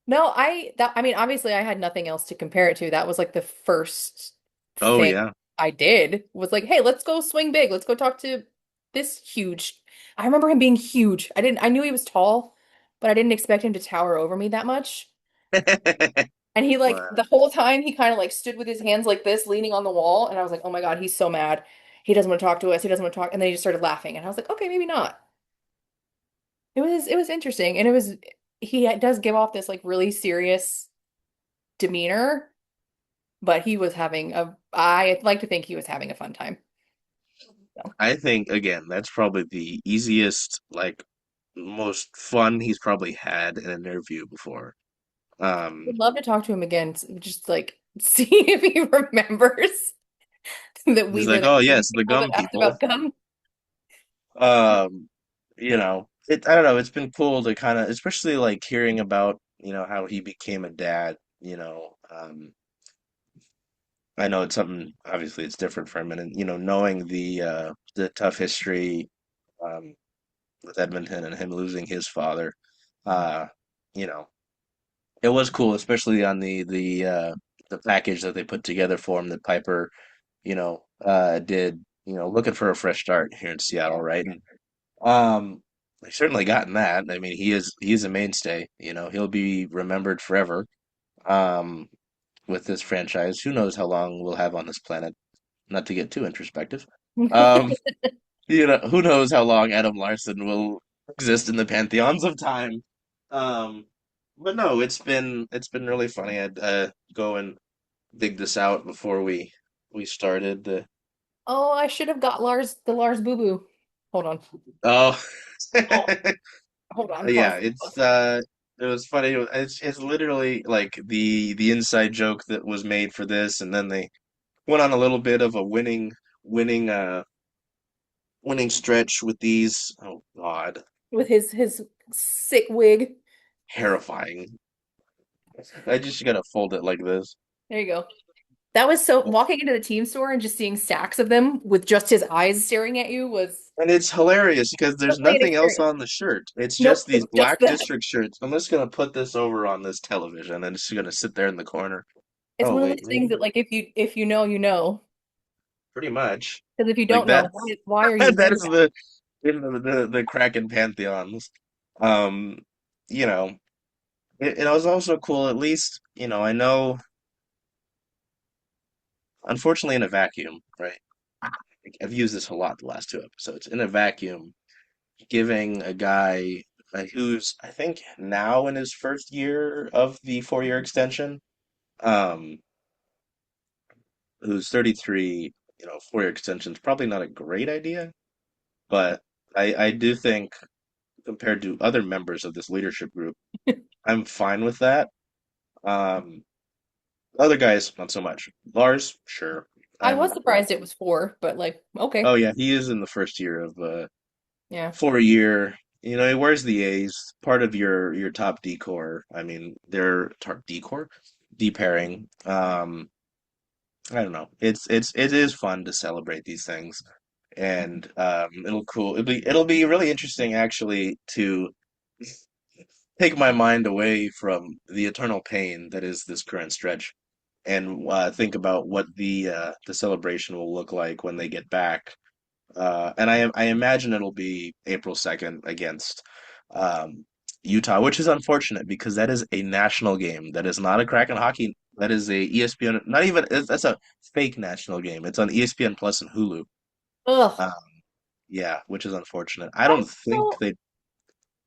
No, I mean obviously I had nothing else to compare it to. That was like the first oh thing yeah. I did was like, hey, let's go swing big. Let's go talk to this huge. I remember him being huge. I knew he was tall, but I didn't expect him to tower over me that much. And he like Wow. the whole time he kind of like stood with his hands like this, leaning on the wall, and I was like, oh my God, he's so mad. He doesn't want to talk to us. He doesn't want to talk. And then he just started laughing, and I was like, okay, maybe not. It was interesting, and it was he does give off this like really serious demeanor, but he was having a I like to think he was having a fun time. So I think again, that's probably the easiest, like most fun he's probably had in an interview before. would Um, love to talk to him again, just like see if he remembers that we he's were like, the "Oh crazy yes, the people that gum asked people." about gum. Um, I don't know, it's been cool to kind of, especially like hearing about, how he became a dad, I know it's something, obviously it's different for him and knowing the tough history um with Edmonton and him losing his father, uh, you know, it was cool, especially on the package that they put together for him that Piper, did, looking for a fresh start here in Seattle, Yeah. right? And they've certainly gotten that. I mean, he's a mainstay, he'll be remembered forever. Um, with this franchise, who knows how long we'll have on this planet? Not to get too introspective. Um, who knows how long Adam Larsson will exist in the pantheons of time. Um, but no, it's been really funny. I'd go and dig this out before we started the Oh, I should have got Lars Boo Boo. Hold on. oh Oh, hold on. yeah, Pause. it's Pause. it was funny. It's literally like the inside joke that was made for this, and then they went on a little bit of a winning winning stretch with these. Oh God, With his sick wig. terrifying. I just gotta fold it like this. There you go. That was so walking into the team store and just seeing stacks of them with just his eyes staring at you was And it's hilarious because there's definitely an nothing else experience. on the shirt. It's Nope, just these it's just black that. district shirts. I'm just gonna put this over on this television and it's gonna sit there in the corner. It's Oh one of wait, those things maybe that like if you know, you know. pretty much. Because if you Like don't know, that's why are you that wearing is the the Kraken pantheons. Um, you know, it was also cool. At least I know. Unfortunately, in a vacuum, right? I've used this a lot the last two episodes. In a vacuum, giving a guy who's I think now in his first year of the 4-year extension, um, who's 33, 4-year extension is probably not a great idea, but I do think compared to other members of this leadership group. I'm fine with that. Um, Other guys, not so much. Lars, sure. I was I'm surprised it was four, but like, Oh okay. yeah, he is in the first year of Yeah. for a year. You know, he wears the A's, part of your top decor. I mean, their top decor, D pairing. I don't know. It is fun to celebrate these things, and it'll be really interesting actually to take my mind away from the eternal pain that is this current stretch, and think about what the celebration will look like when they get back. And I imagine it'll be April 2nd against Utah, which is unfortunate because that is a national game. That is not a Kraken hockey. That is a ESPN. Not even that's a fake national game. It's on ESPN Plus and Hulu. Ugh. Um, yeah, which is unfortunate. I I don't think still they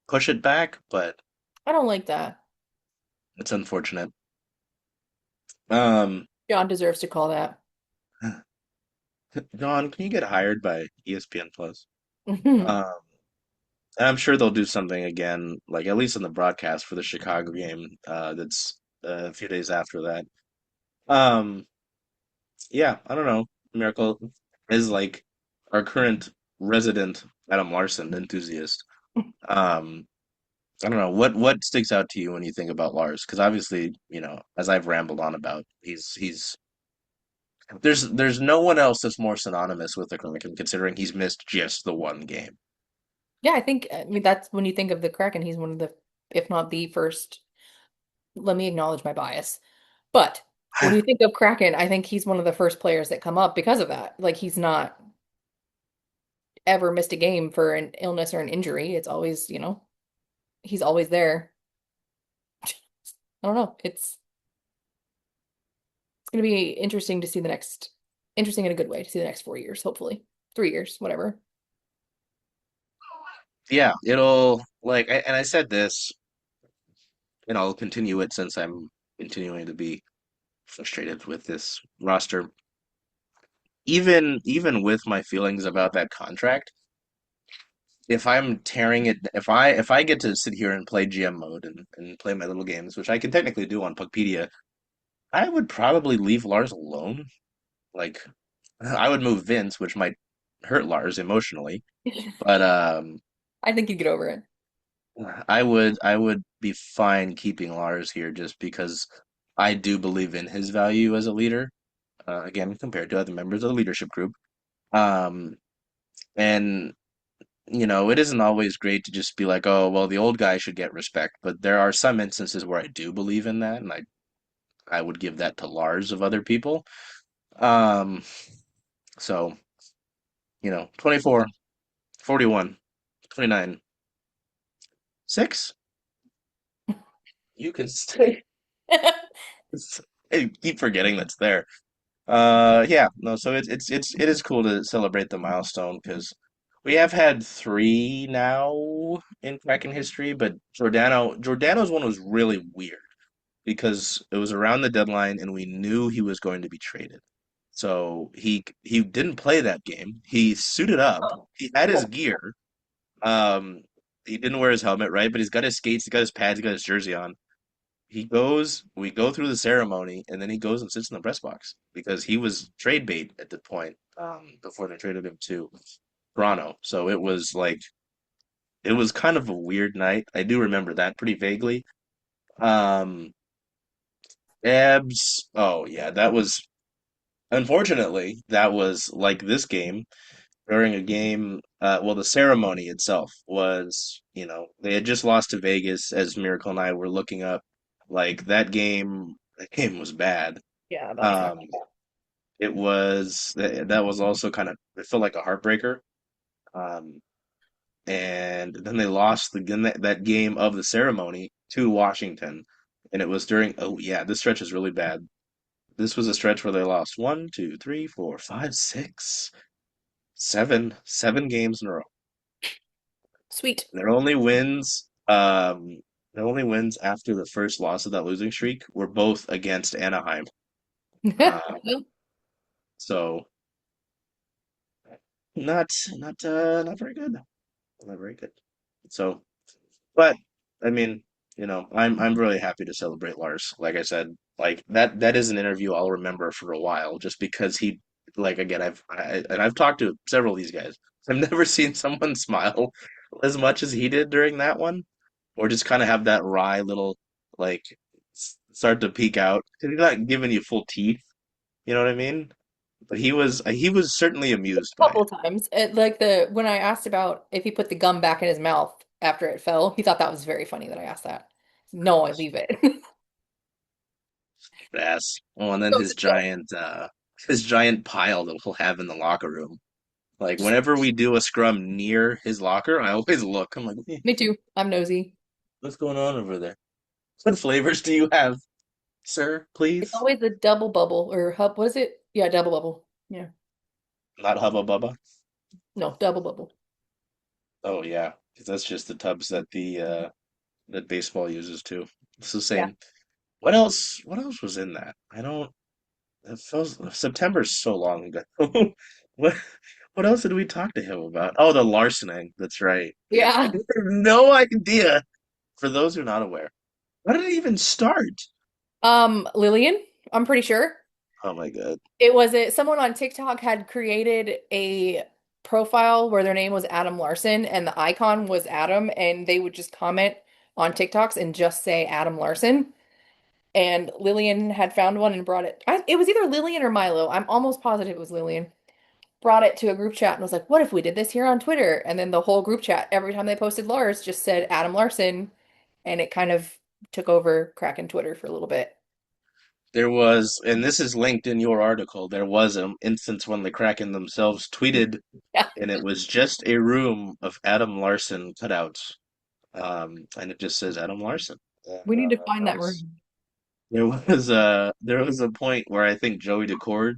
push it back, but I don't like that. it's unfortunate. Um, John deserves to call that. John, can you get hired by ESPN Plus? Mhm. Um, And I'm sure they'll do something again, like at least in the broadcast for the Chicago game. That's a few days after that. Um, yeah, I don't know. Miracle is like our current resident Adam Larsson enthusiast. Um, I don't know what sticks out to you when you think about Lars, because obviously, you know, as I've rambled on about, he's there's no one else that's more synonymous with the Kraken, considering he's missed just the one game. Yeah, I mean that's when you think of the Kraken, he's one of the, if not the first, let me acknowledge my bias. But when you think of Kraken, I think he's one of the first players that come up because of that. Like he's not ever missed a game for an illness or an injury. It's always, he's always there. I don't know. It's gonna be interesting to see the next, interesting in a good way to see the next 4 years, hopefully. 3 years, whatever. Yeah, it'll and I said this, and I'll continue it since I'm continuing to be frustrated with this roster. Even with my feelings about that contract, if I'm tearing it, if I get to sit here and play GM mode and play my little games, which I can technically do on Puckpedia, I would probably leave Lars alone. Like I would move Vince, which might hurt Lars emotionally, but I think you get over it. I would be fine keeping Lars here just because I do believe in his value as a leader. Again, compared to other members of the leadership group. Um, and you know, it isn't always great to just be like, oh, well, the old guy should get respect. But there are some instances where I do believe in that, and I would give that to Lars of other people. Um, so, you know, 24, 41, 29, 6. You can stay. I keep forgetting that's there. Yeah, no, so it is cool to celebrate the milestone because we have had three now in Kraken history, but Giordano's one was really weird because it was around the deadline and we knew he was going to be traded. So he didn't play that game. He suited up. He had his gear. Um, he didn't wear his helmet, right? But he's got his skates, he's got his pads, he's got his jersey on. We go through the ceremony, and then he goes and sits in the press box because he was trade bait at the point before they traded him to Toronto. So it was kind of a weird night. I do remember that pretty vaguely. Um, Ebs, oh yeah, that was unfortunately that was like this game during a game. Well, the ceremony itself was, you know, they had just lost to Vegas as Miracle and I were looking up. Like that game was bad. Yeah, that's not. Um, that was also kind of it felt like a heartbreaker. Um, and then they lost that game of the ceremony to Washington, and it was during oh yeah, this stretch is really bad. This was a stretch where they lost one, two, three, four, five, six, seven games in a row. Sweet. Their only their only wins after the first loss of that losing streak were both against Anaheim. Uh, so not not very good. Not very good. So But I mean, I'm really happy to celebrate Lars. Like I said, like that is an interview I'll remember for a while, just because like again, I've talked to several of these guys. I've never seen someone smile as much as he did during that one, or just kind of have that wry little like start to peek out. 'Cause he's not giving you full teeth, you know what I mean? But he was certainly amused by it. Couple times. Like the when I asked about if he put the gum back in his mouth after it fell, he thought that was very funny that I asked that. No, I leave it. Ass. Oh, and then Goes to show. his giant pile that he'll have in the locker room. Like Just whenever we do a scrum near his locker, I always look. I'm like, "Eh, me too. I'm nosy. what's going on over there? What flavors do you have, sir? It's Please, always a double bubble or hub. What is it? Yeah, double bubble. Yeah. not Hubba Bubba. No, double bubble. Oh yeah, 'cause that's just the tubs that the that baseball uses too. It's the Yeah. same. What else? What else was in that? I don't. It feels September's so long ago. What what else did we talk to him about? Oh, the larcening. That's right. Yeah, I Yeah. have no idea. For those who are not aware, how did it even start? Lillian, I'm pretty sure. Oh my God. Someone on TikTok had created a profile where their name was Adam Larson and the icon was Adam, and they would just comment on TikToks and just say Adam Larson. And Lillian had found one and brought it. It was either Lillian or Milo. I'm almost positive it was Lillian. Brought it to a group chat and was like, "What if we did this here on Twitter?" And then the whole group chat, every time they posted Lars, just said Adam Larson, and it kind of took over Kraken Twitter for a little bit. There was, and this is linked in your article, there was an instance when the Kraken themselves tweeted, Yeah, and it was just a room of Adam Larson cutouts. And it just says Adam Larson. And we need to find that that was room. there was a point where I think Joey Decord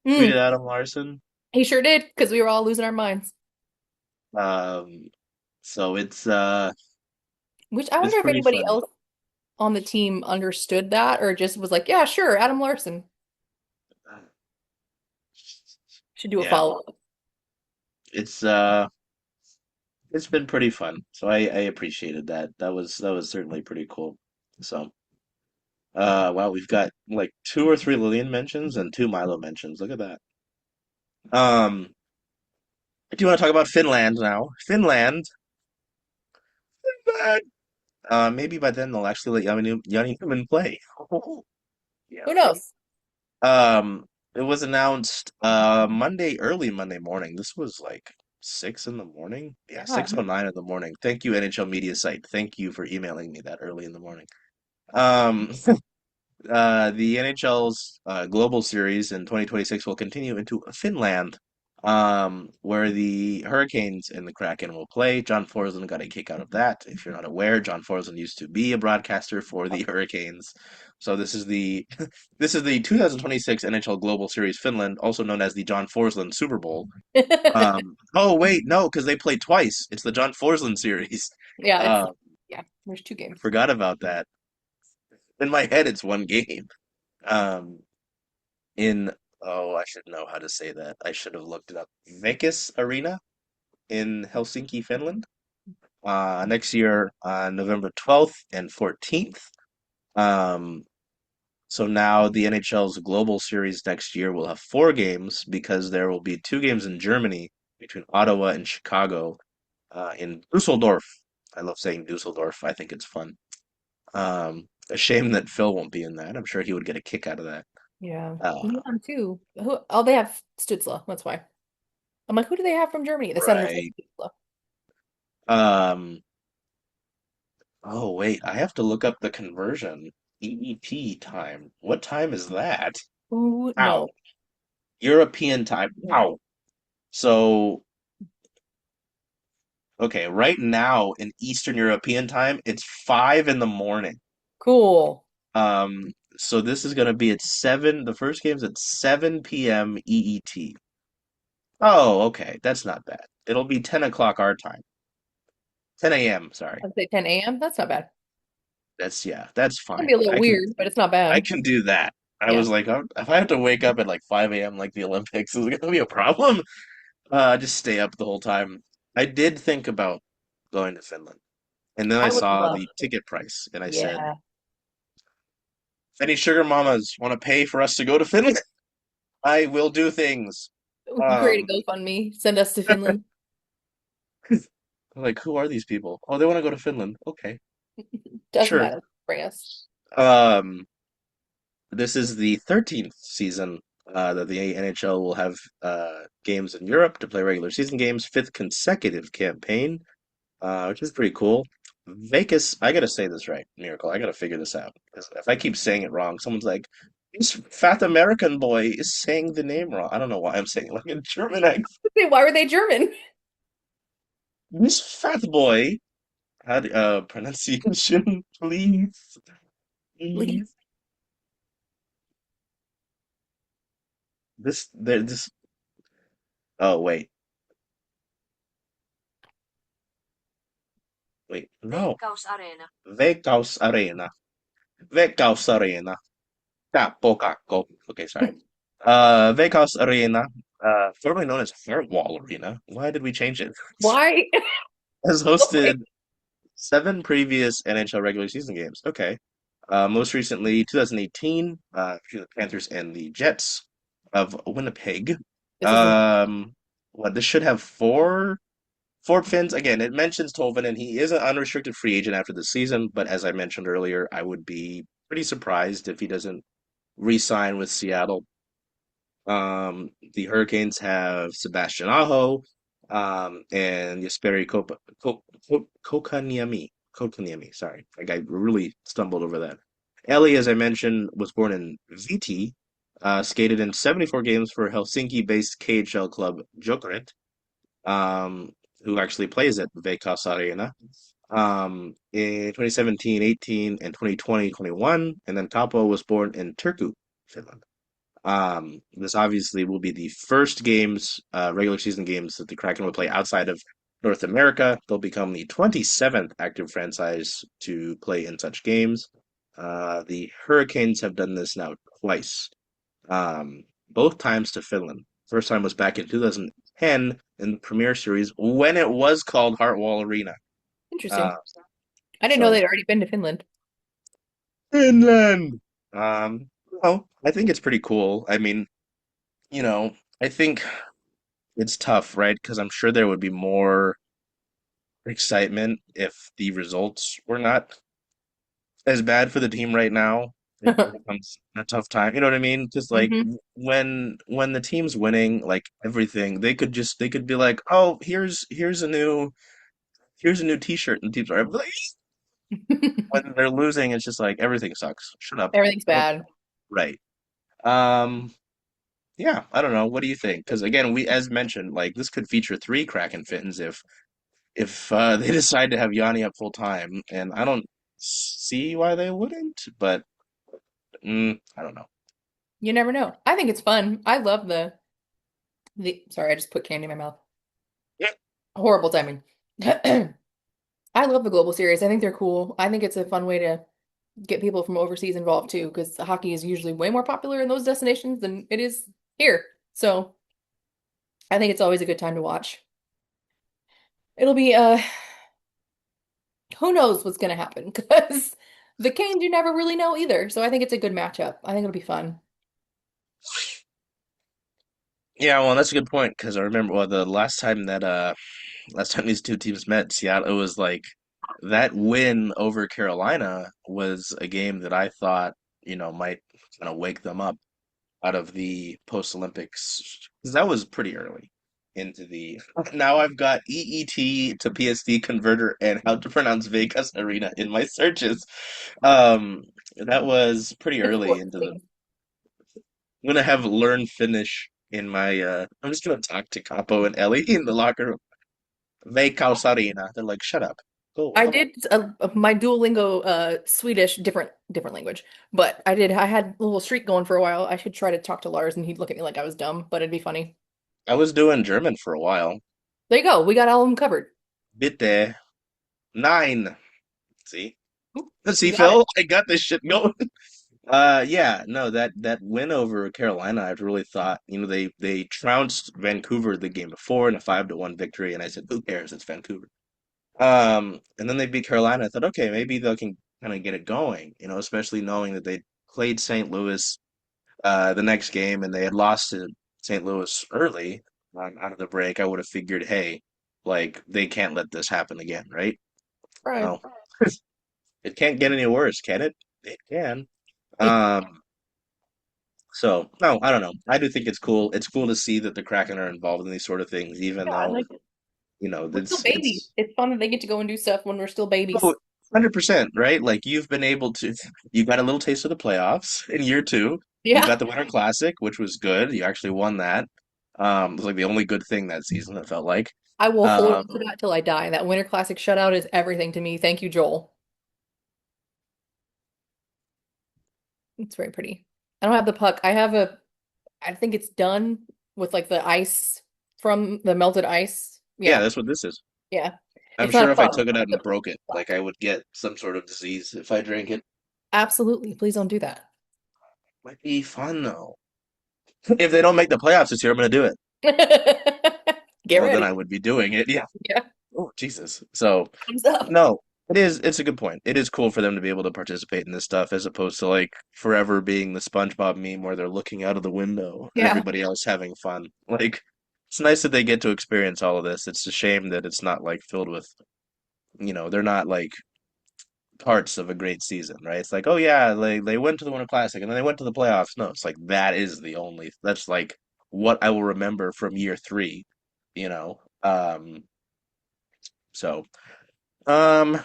tweeted Mm, Adam Larson. he sure did because we were all losing our minds. Um, so Which I it's wonder if pretty anybody funny. else on the team understood that or just was like, "Yeah, sure, Adam Larson." Should do a Yeah, follow-up. it's it's been pretty fun. So I appreciated that. That was certainly pretty cool. So wow, we've got like two or three Lillian mentions and two Milo mentions. Look at that. Um, do you want to talk about Finland now? Finland. Maybe by then they'll actually let Yanni Newman play. Yeah. Who knows? It was announced early Monday morning. This was like 6 in the morning. Yeah, Yeah. 6:09 in the morning. Thank you, NHL media site. Thank you for emailing me that early in the morning. The NHL's Global Series in 2026 will continue into Finland, where the Hurricanes and the Kraken will play. John Forslund got a kick out of that. If you're not aware, John Forslund used to be a broadcaster for the Hurricanes. So this is the this is the 2026 NHL Global Series Finland, also known as the John Forslund Super Bowl. Oh wait, no, because they played twice. It's the John Forslund series. Yeah, Uh, yeah, there's two games. Forgot about that. In my head, it's one game. Um, in I should know how to say that. I should have looked it up. Vegas Arena in Helsinki, Finland. Next year, November 12th and 14th. Um, so now the NHL's Global Series next year will have four games because there will be two games in Germany between Ottawa and Chicago, in Dusseldorf. I love saying Dusseldorf. I think it's fun. A shame that Phil won't be in that. I'm sure he would get a kick out of that. Yeah. Uh, Milan too. Who? Oh, they have Stützle. That's why. I'm like, who do they have from Germany? The center says right. Stützle. Um, Oh, wait, I have to look up the conversion. EET time. What time is that? Who Wow. knows? European time. Wow. So, okay, right now in Eastern European time, it's 5 in the morning. Cool. So this is going to be at 7. The first game's at 7 p.m. EET. Oh, okay, that's not bad. It'll be 10 o'clock our time. 10 a.m., sorry. I'd say 10 a.m. That's not bad. Yeah, that's It'd fine. be a little weird, but it's not I bad. can do that. I Yeah. was like, if I have to wake up at like 5 a.m. like the Olympics, is it gonna be a problem? Just stay up the whole time. I did think about going to Finland. And then I I would saw love. the ticket price and I said, Yeah. if any sugar mamas want to pay for us to go to Finland, I will do things. We can create Um, a GoFundMe. Send us to Finland. like, who are these people? Oh, they want to go to Finland. Okay, Doesn't sure. matter. Bring us. Um, this is the 13th season that the NHL will have games in Europe to play regular season games, fifth consecutive campaign, which is pretty cool. Vegas, I gotta say this right, Miracle. I gotta figure this out. 'Cause if I keep saying it wrong, someone's like, this fat American boy is saying the name wrong. I don't know why I'm saying it like a German accent. Why were they German? This fat boy had pronunciation, please. Like, Please. This. Oh, wait. No. Veikkausareena. Veikkaus Arena. Capo Cacco. Okay, sorry. Veikkaus Arena, formerly known as Heartwall Arena. Why did we change it? why? Has Okay. hosted seven previous NHL regular season games. Okay. Most recently, 2018, between the Panthers and the Jets of Winnipeg. This is the Um, this should have four pins. Again, it mentions Tolvanen, and he is an unrestricted free agent after the season. But as I mentioned earlier, I would be pretty surprised if he doesn't re-sign with Seattle. The Hurricanes have Sebastian Aho, and Jesperi Kokaniemi. Kokaniemi, sorry. Like I really stumbled over that. Ellie, as I mentioned, was born in Viti, skated in 74 games for Helsinki-based KHL club Jokerit, um, who actually plays at Veikkaus Arena. In 2017, 18, and 2020, 21, and then Capo was born in Turku, Finland. This obviously will be the first games, regular season games that the Kraken will play outside of North America. They'll become the 27th active franchise to play in such games. The Hurricanes have done this now twice, both times to Finland. First time was back in 2010 in the Premier Series when it was called Hartwall Arena. Uh, interesting. I didn't know so they'd already been to Finland. Finland. Well, I think it's pretty cool. I mean, I think it's tough, right? Because I'm sure there would be more excitement if the results were not as bad for the team right now. It becomes a tough time. You know what I mean? Because like hmm when the team's winning, like everything, they could be like, oh, here's a new T-shirt, and the teams are like, when they're losing, it's just like everything sucks. Shut up. Everything's Don't- bad. Right. Um. Yeah. I don't know. What do you think? Because again, we as mentioned, like this could feature three Kraken Fittens if they decide to have Yanni up full time, and I don't see why they wouldn't, but I don't know. You never know. I think it's fun. I love the sorry, I just put candy in my mouth. Yeah. Horrible timing. I love the global series. I think they're cool. I think it's a fun way to get people from overseas involved too, because hockey is usually way more popular in those destinations than it is here. So I think it's always a good time to watch. It'll be who knows what's gonna happen because the Canes you never really know either. So I think it's a good matchup. I think it'll be fun. Yeah, well, that's a good point because I remember the last time these two teams met, Seattle, it was like that win over Carolina was a game that I thought, might kind of wake them up out of the post-Olympics because that was pretty early into the. Now I've got EET to PSD converter and how to pronounce Vegas Arena in my searches. That was pretty Of early course, into the. things. I'm gonna have learn Finnish in my. I'm just gonna talk to Capo and Ellie in the locker room. Veikkaus Arena. They're like, shut up. Go. I did my Duolingo Swedish different language, but I had a little streak going for a while. I should try to talk to Lars and he'd look at me like I was dumb, but it'd be funny. I was doing German for a while. There you go. We got all of them covered. Bitte. Nine. See? Oop, See, you got it. Phil? I got this shit going. Yeah, no, that win over Carolina, I really thought, they trounced Vancouver the game before in a 5-1 victory, and I said, who cares? It's Vancouver. And then they beat Carolina. I thought, okay, maybe they can kind of get it going, especially knowing that they played St. Louis the next game and they had lost to St. Louis early out of the break. I would have figured, hey, like they can't let this happen again, right? Right. Well, it can't get any worse, can it? It can. It, So no, I don't know. I do think it's cool. It's cool to see that the Kraken are involved in these sort of things, even yeah, though, like we're still babies. it's It's fun that they get to go and do stuff when we're still babies. oh, 100%, right? Like you've been able to, you got a little taste of the playoffs in year two. You Yeah. got the Winter Classic, which was good. You actually won that. It was like the only good thing that season, it felt like. I will hold Um, on to that till I die. That Winter Classic shutout is everything to me. Thank you, Joel. It's very pretty. I don't have the puck. I think it's done with like the ice from the melted ice. yeah, Yeah. that's what this is. Yeah. I'm It's not sure a if I puck. took it out It's a and broke it, puck. like I would get some sort of disease if I drank it. Absolutely. Please don't do that. Might be fun though. If they don't make the playoffs this year, I'm gonna do it. Get Well, then ready. I would be doing it. Yeah. Yeah. Oh, Jesus. So, Thumbs up. no, it's a good point. It is cool for them to be able to participate in this stuff as opposed to like forever being the SpongeBob meme where they're looking out of the window and Yeah. everybody else having fun. Like, it's nice that they get to experience all of this. It's a shame that it's not like filled with, they're not like parts of a great season, right? It's like, oh yeah, they went to the Winter Classic and then they went to the playoffs. No, it's like that's like what I will remember from year three, you know. So um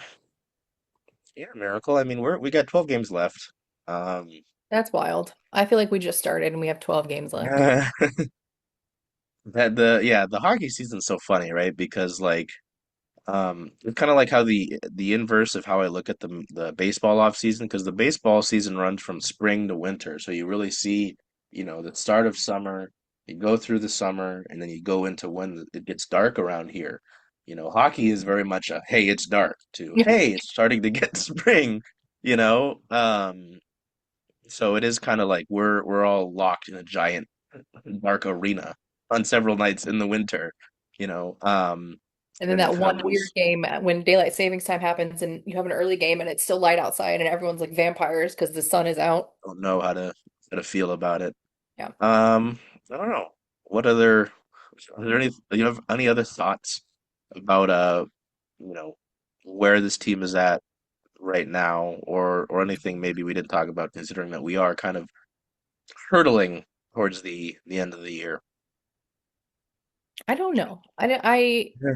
yeah, Miracle. I mean, we got 12 games left. Um That's wild. I feel like we just started and we have 12 games left. the hockey season's so funny, right? Because like it's kind of like how the inverse of how I look at the baseball off season, because the baseball season runs from spring to winter. So you really see, the start of summer, you go through the summer, and then you go into when it gets dark around here. Hockey is very much a hey, it's dark to hey, it's starting to get spring, you know. So it is kind of like we're all locked in a giant dark arena on several nights in the winter, you know. And then And it that kind one of weird lose. game when daylight savings time happens and you have an early game and it's still light outside and everyone's like vampires because the sun is out. Don't know how to feel about it. Yeah. Um, I don't know. What other are there any you have any other thoughts about you know, where this team is at right now or anything maybe we didn't talk about considering that we are kind of hurtling towards the end of the year. I don't know. Yeah.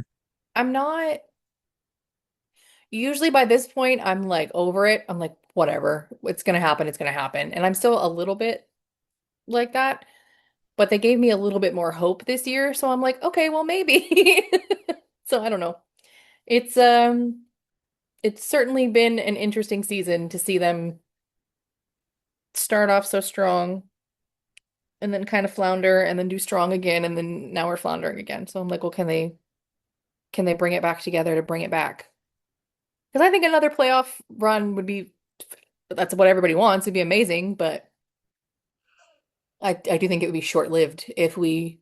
I'm not usually by this point I'm like over it. I'm like whatever. It's gonna happen, it's gonna happen. And I'm still a little bit like that, but they gave me a little bit more hope this year, so I'm like, okay, well maybe. So I don't know. It's it's certainly been an interesting season to see them start off so strong and then kind of flounder and then do strong again and then now we're floundering again. So I'm like, well, can they bring it back together to bring it back? Because I think another playoff run would be that's what everybody wants. It'd be amazing, but I do think it would be short-lived if we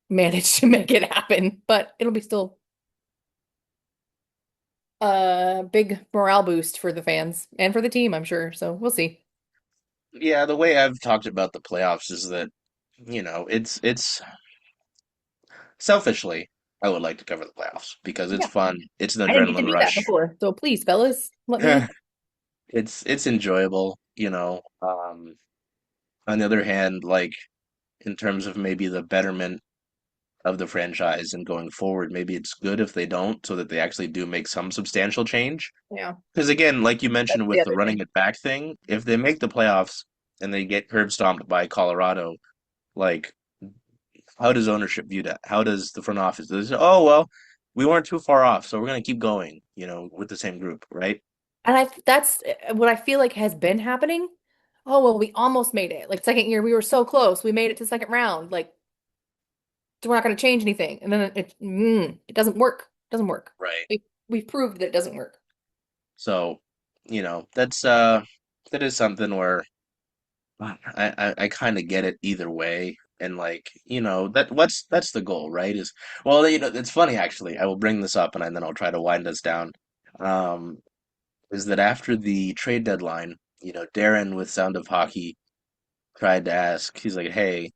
manage to make it happen. But it'll be still a big morale boost for the fans and for the team, I'm sure. So we'll see. Yeah, the way I've talked about the playoffs is that, it's selfishly I would like to cover the playoffs because it's Yeah, fun. It's an I didn't get to adrenaline do that rush. before. So please, fellas, let me in. It's enjoyable. On the other hand, like in terms of maybe the betterment of the franchise and going forward, maybe it's good if they don't, so that they actually do make some substantial change. Yeah, Because again, like you that's mentioned the with the other thing. running it back thing, if they make the playoffs and they get curb stomped by Colorado, like how does ownership view that? How does the front office? Does it say, oh well, we weren't too far off, so we're gonna keep going, with the same group, right? And that's what I feel like has been happening. Oh, well, we almost made it. Like second year, we were so close. We made it to second round. Like, so we're not going to change anything. And then it doesn't work. It doesn't work. Right. We've proved that it doesn't work. So, that is something where I kind of get it either way. And like, that's the goal, right? Is well, it's funny actually. I will bring this up and then I'll try to wind us down. Um, is that after the trade deadline, Darren with Sound of Hockey tried to ask, he's like, hey,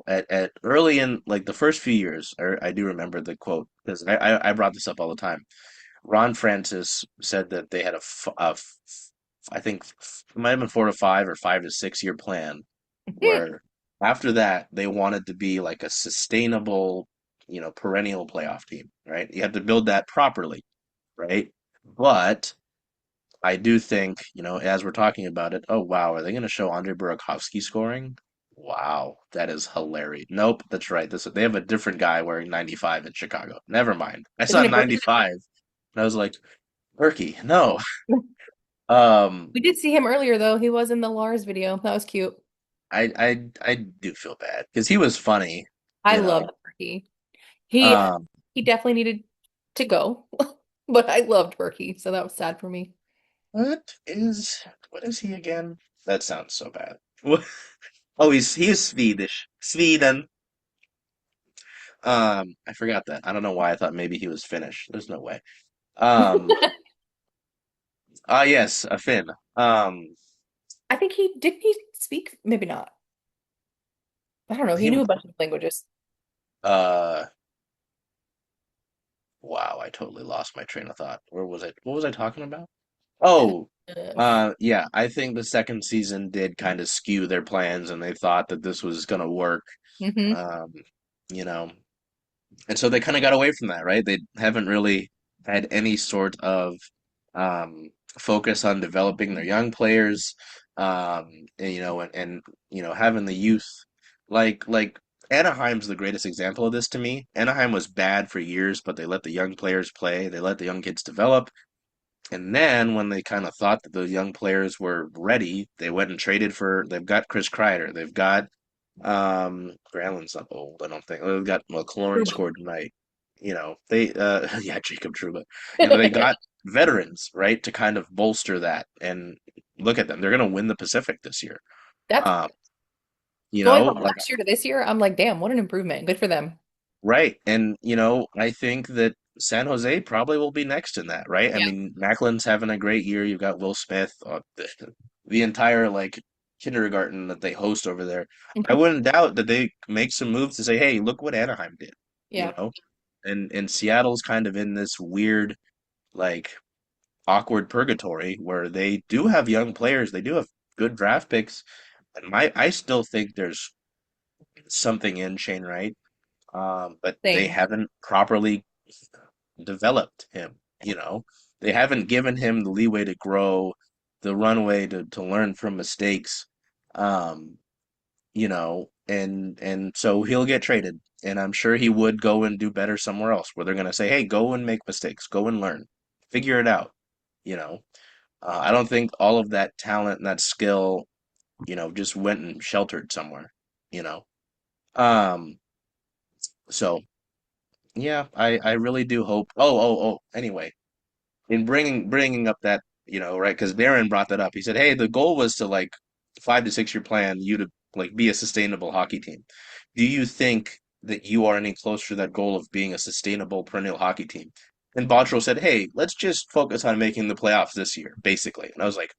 at early in like the first few years, I do remember the quote because I brought this up all the time. Ron Francis said that they had I think it might have been 4 to 5 or 5 to 6 year plan where after that they wanted to be like a sustainable, perennial playoff team, right? You have to build that properly, right? But I do think, as we're talking about it, oh wow, are they going to show Andre Burakovsky scoring? Wow, that is hilarious. Nope, that's right. They have a different guy wearing 95 in Chicago. Never mind. I saw Isn't it Berkey? 95 and I was like, Berkey, no. Um, We did see him earlier though. He was in the Lars video. That was cute. I do feel bad because he was funny, I you know. loved Berkey. He Um, he definitely needed to go, but I loved Berkey, so that was sad for me. what is he again? That sounds so bad. Oh, he is Swedish. Sweden. I forgot that. I don't know why I thought maybe he was Finnish. There's no way. Um, yes, a Finn. Um, I think he speak? Maybe not. I don't know. He he, knew a bunch of languages. uh, wow, I totally lost my train of thought. Where was I? What was I talking about? Oh, Uh, yeah, I think the second season did kind of skew their plans and they thought that this was gonna work. hmm. Um, you know, and so they kind of got away from that, right? They haven't really had any sort of focus on developing their young players, and having the youth like Anaheim's the greatest example of this to me. Anaheim was bad for years, but they let the young players play, they let the young kids develop, and then when they kind of thought that the young players were ready, they went and traded for. They've got Chris Kreider, they've got Granlund's not old, I don't think. They've got McLaurin Truba. scored tonight. They yeah, Jacob Trouba. They got veterans, right, to kind of bolster that. And look at them. They're gonna win the Pacific this year. That's Um, going from like last year to this year. I'm like, damn, what an improvement. Good for them. right. And I think that San Jose probably will be next in that, right? I Yeah. mean, Macklin's having a great year. You've got Will Smith, the entire like kindergarten that they host over there. I Mhm. wouldn't doubt that they make some moves to say, "Hey, look what Anaheim did," you Yeah. know? And Seattle's kind of in this weird, like awkward purgatory where they do have young players, they do have good draft picks, and I still think there's something in Shane Wright, but they Same. haven't properly developed him, you know. They haven't given him the leeway to grow, the runway to learn from mistakes. Um, and so he'll get traded. And I'm sure he would go and do better somewhere else where they're gonna say, hey, go and make mistakes, go and learn, figure it out, you know. I don't think all of that talent and that skill, just went and sheltered somewhere, you know. Um, so yeah, I really do hope. Oh. Anyway, in bringing up that right, because Darren brought that up. He said, hey, the goal was to like 5 to 6 year plan you to like be a sustainable hockey team. Do you think that you are any closer to that goal of being a sustainable perennial hockey team? And Bottrell said, hey, let's just focus on making the playoffs this year, basically. And I was like,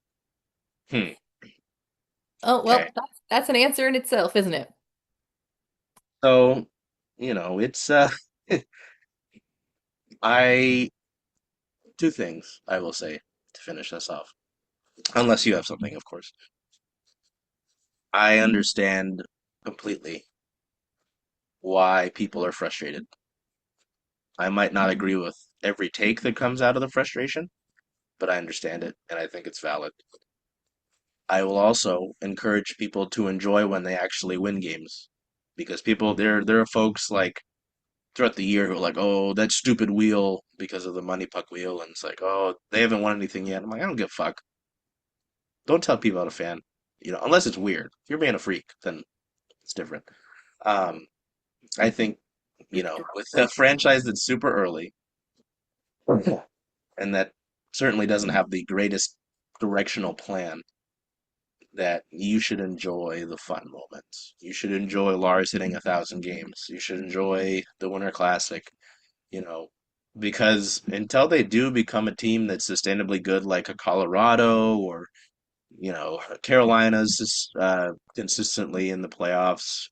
hmm, Oh, okay. well, that's an answer in itself, isn't it? So it's I two things I will say to finish this off, unless you have something, of course. I understand completely why people are frustrated. I might not agree with every take that comes out of the frustration, but I understand it and I think it's valid. I will also encourage people to enjoy when they actually win games because there are folks like throughout the year who are like, "Oh, that stupid wheel because of the money puck wheel," and it's like, "Oh, they haven't won anything yet." I'm like, I don't give a fuck. Don't tell people I'm a fan, unless it's weird. If you're being a freak, then it's different. Um, I think, with a franchise that's super early and that certainly doesn't have the greatest directional plan, that you should enjoy the fun moments. You should enjoy Lars hitting 1,000 games. You should enjoy the Winter Classic, you know, because until they do become a team that's sustainably good, like a Colorado or Carolina's just consistently in the playoffs,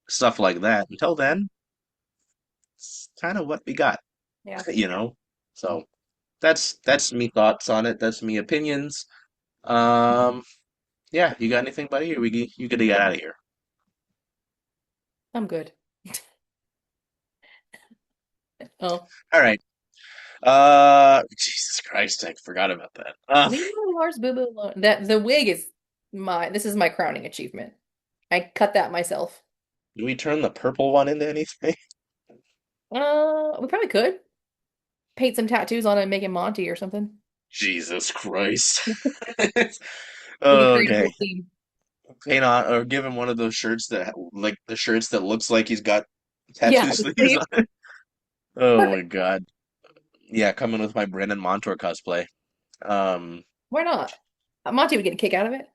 stuff like that. Until then, it's kind of what we got, Yeah, you know. So that's me thoughts on it. That's me opinions. Um, yeah, you got anything, buddy? Or you gotta get out of here. I'm good. Oh, All right. Jesus Christ, I forgot about that. leave my Lars Boo Boo alone. That the wig is this is my crowning achievement. I cut that myself. Do we turn the purple one into anything? We probably could paint some tattoos on it and make him Monty or something. Jesus Christ. We could create a Okay. whole team. Paint on or give him one of those shirts that like the shirts that looks like he's got Yeah, tattoo the sleeves sleeves. on it. Oh my Perfect. God. Yeah, coming with my Brandon Montour cosplay. Um, Why not? Monty would get a kick out of it.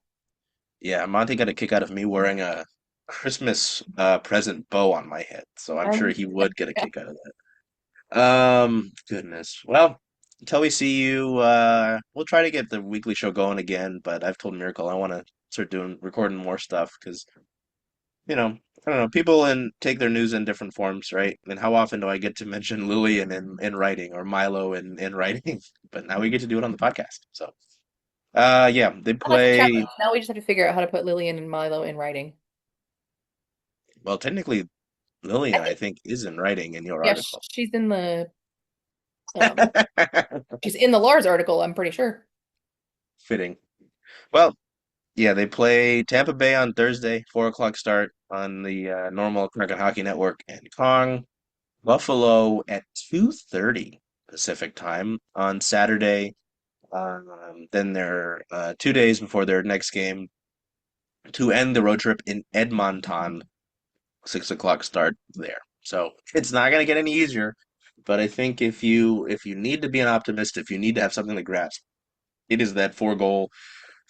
yeah, Monty got a kick out of me wearing a Christmas present bow on my head, so I'm sure Um, he would get a kick out of that. Goodness. Well, until we see you, we'll try to get the weekly show going again, but I've told Miracle I want to start doing recording more stuff because, I don't know, people take their news in different forms, right? And how often do I get to mention Lillian in writing or Milo in writing? But now we get to do it on the podcast. So, yeah, they I like the challenge. play, Now we just have to figure out how to put Lillian and Milo in writing. well, technically I Lillian, I think, think, is in writing in your yeah, article. um she's in the Lars article, I'm pretty sure. Fitting. Well, yeah, they play Tampa Bay on Thursday, 4 o'clock start on the normal Kraken Hockey Network, and Kong Buffalo at 2:30 Pacific time on Saturday. Then they're 2 days before their next game to end the road trip in Edmonton, 6 o'clock start there. So it's not going to get any easier. But I think if you need to be an optimist, if you need to have something to grasp, it is that 4 goal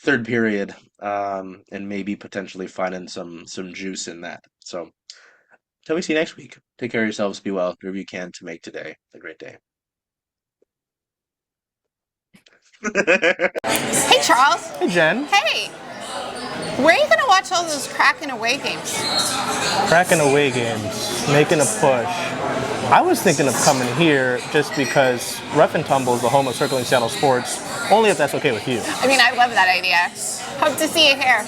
third period, and maybe potentially finding some juice in that. So until we see you next week, take care of yourselves, be well, do whatever you can to make today a great day. Hey, Charles. Hey Jen, Hey, where are you going to watch all those Kraken away games? cracking away games, making a push. I was thinking of coming here just because Rough and Tumble is the home of circling Seattle sports, only if that's okay with you. I mean, I love that idea. Hope to see you here.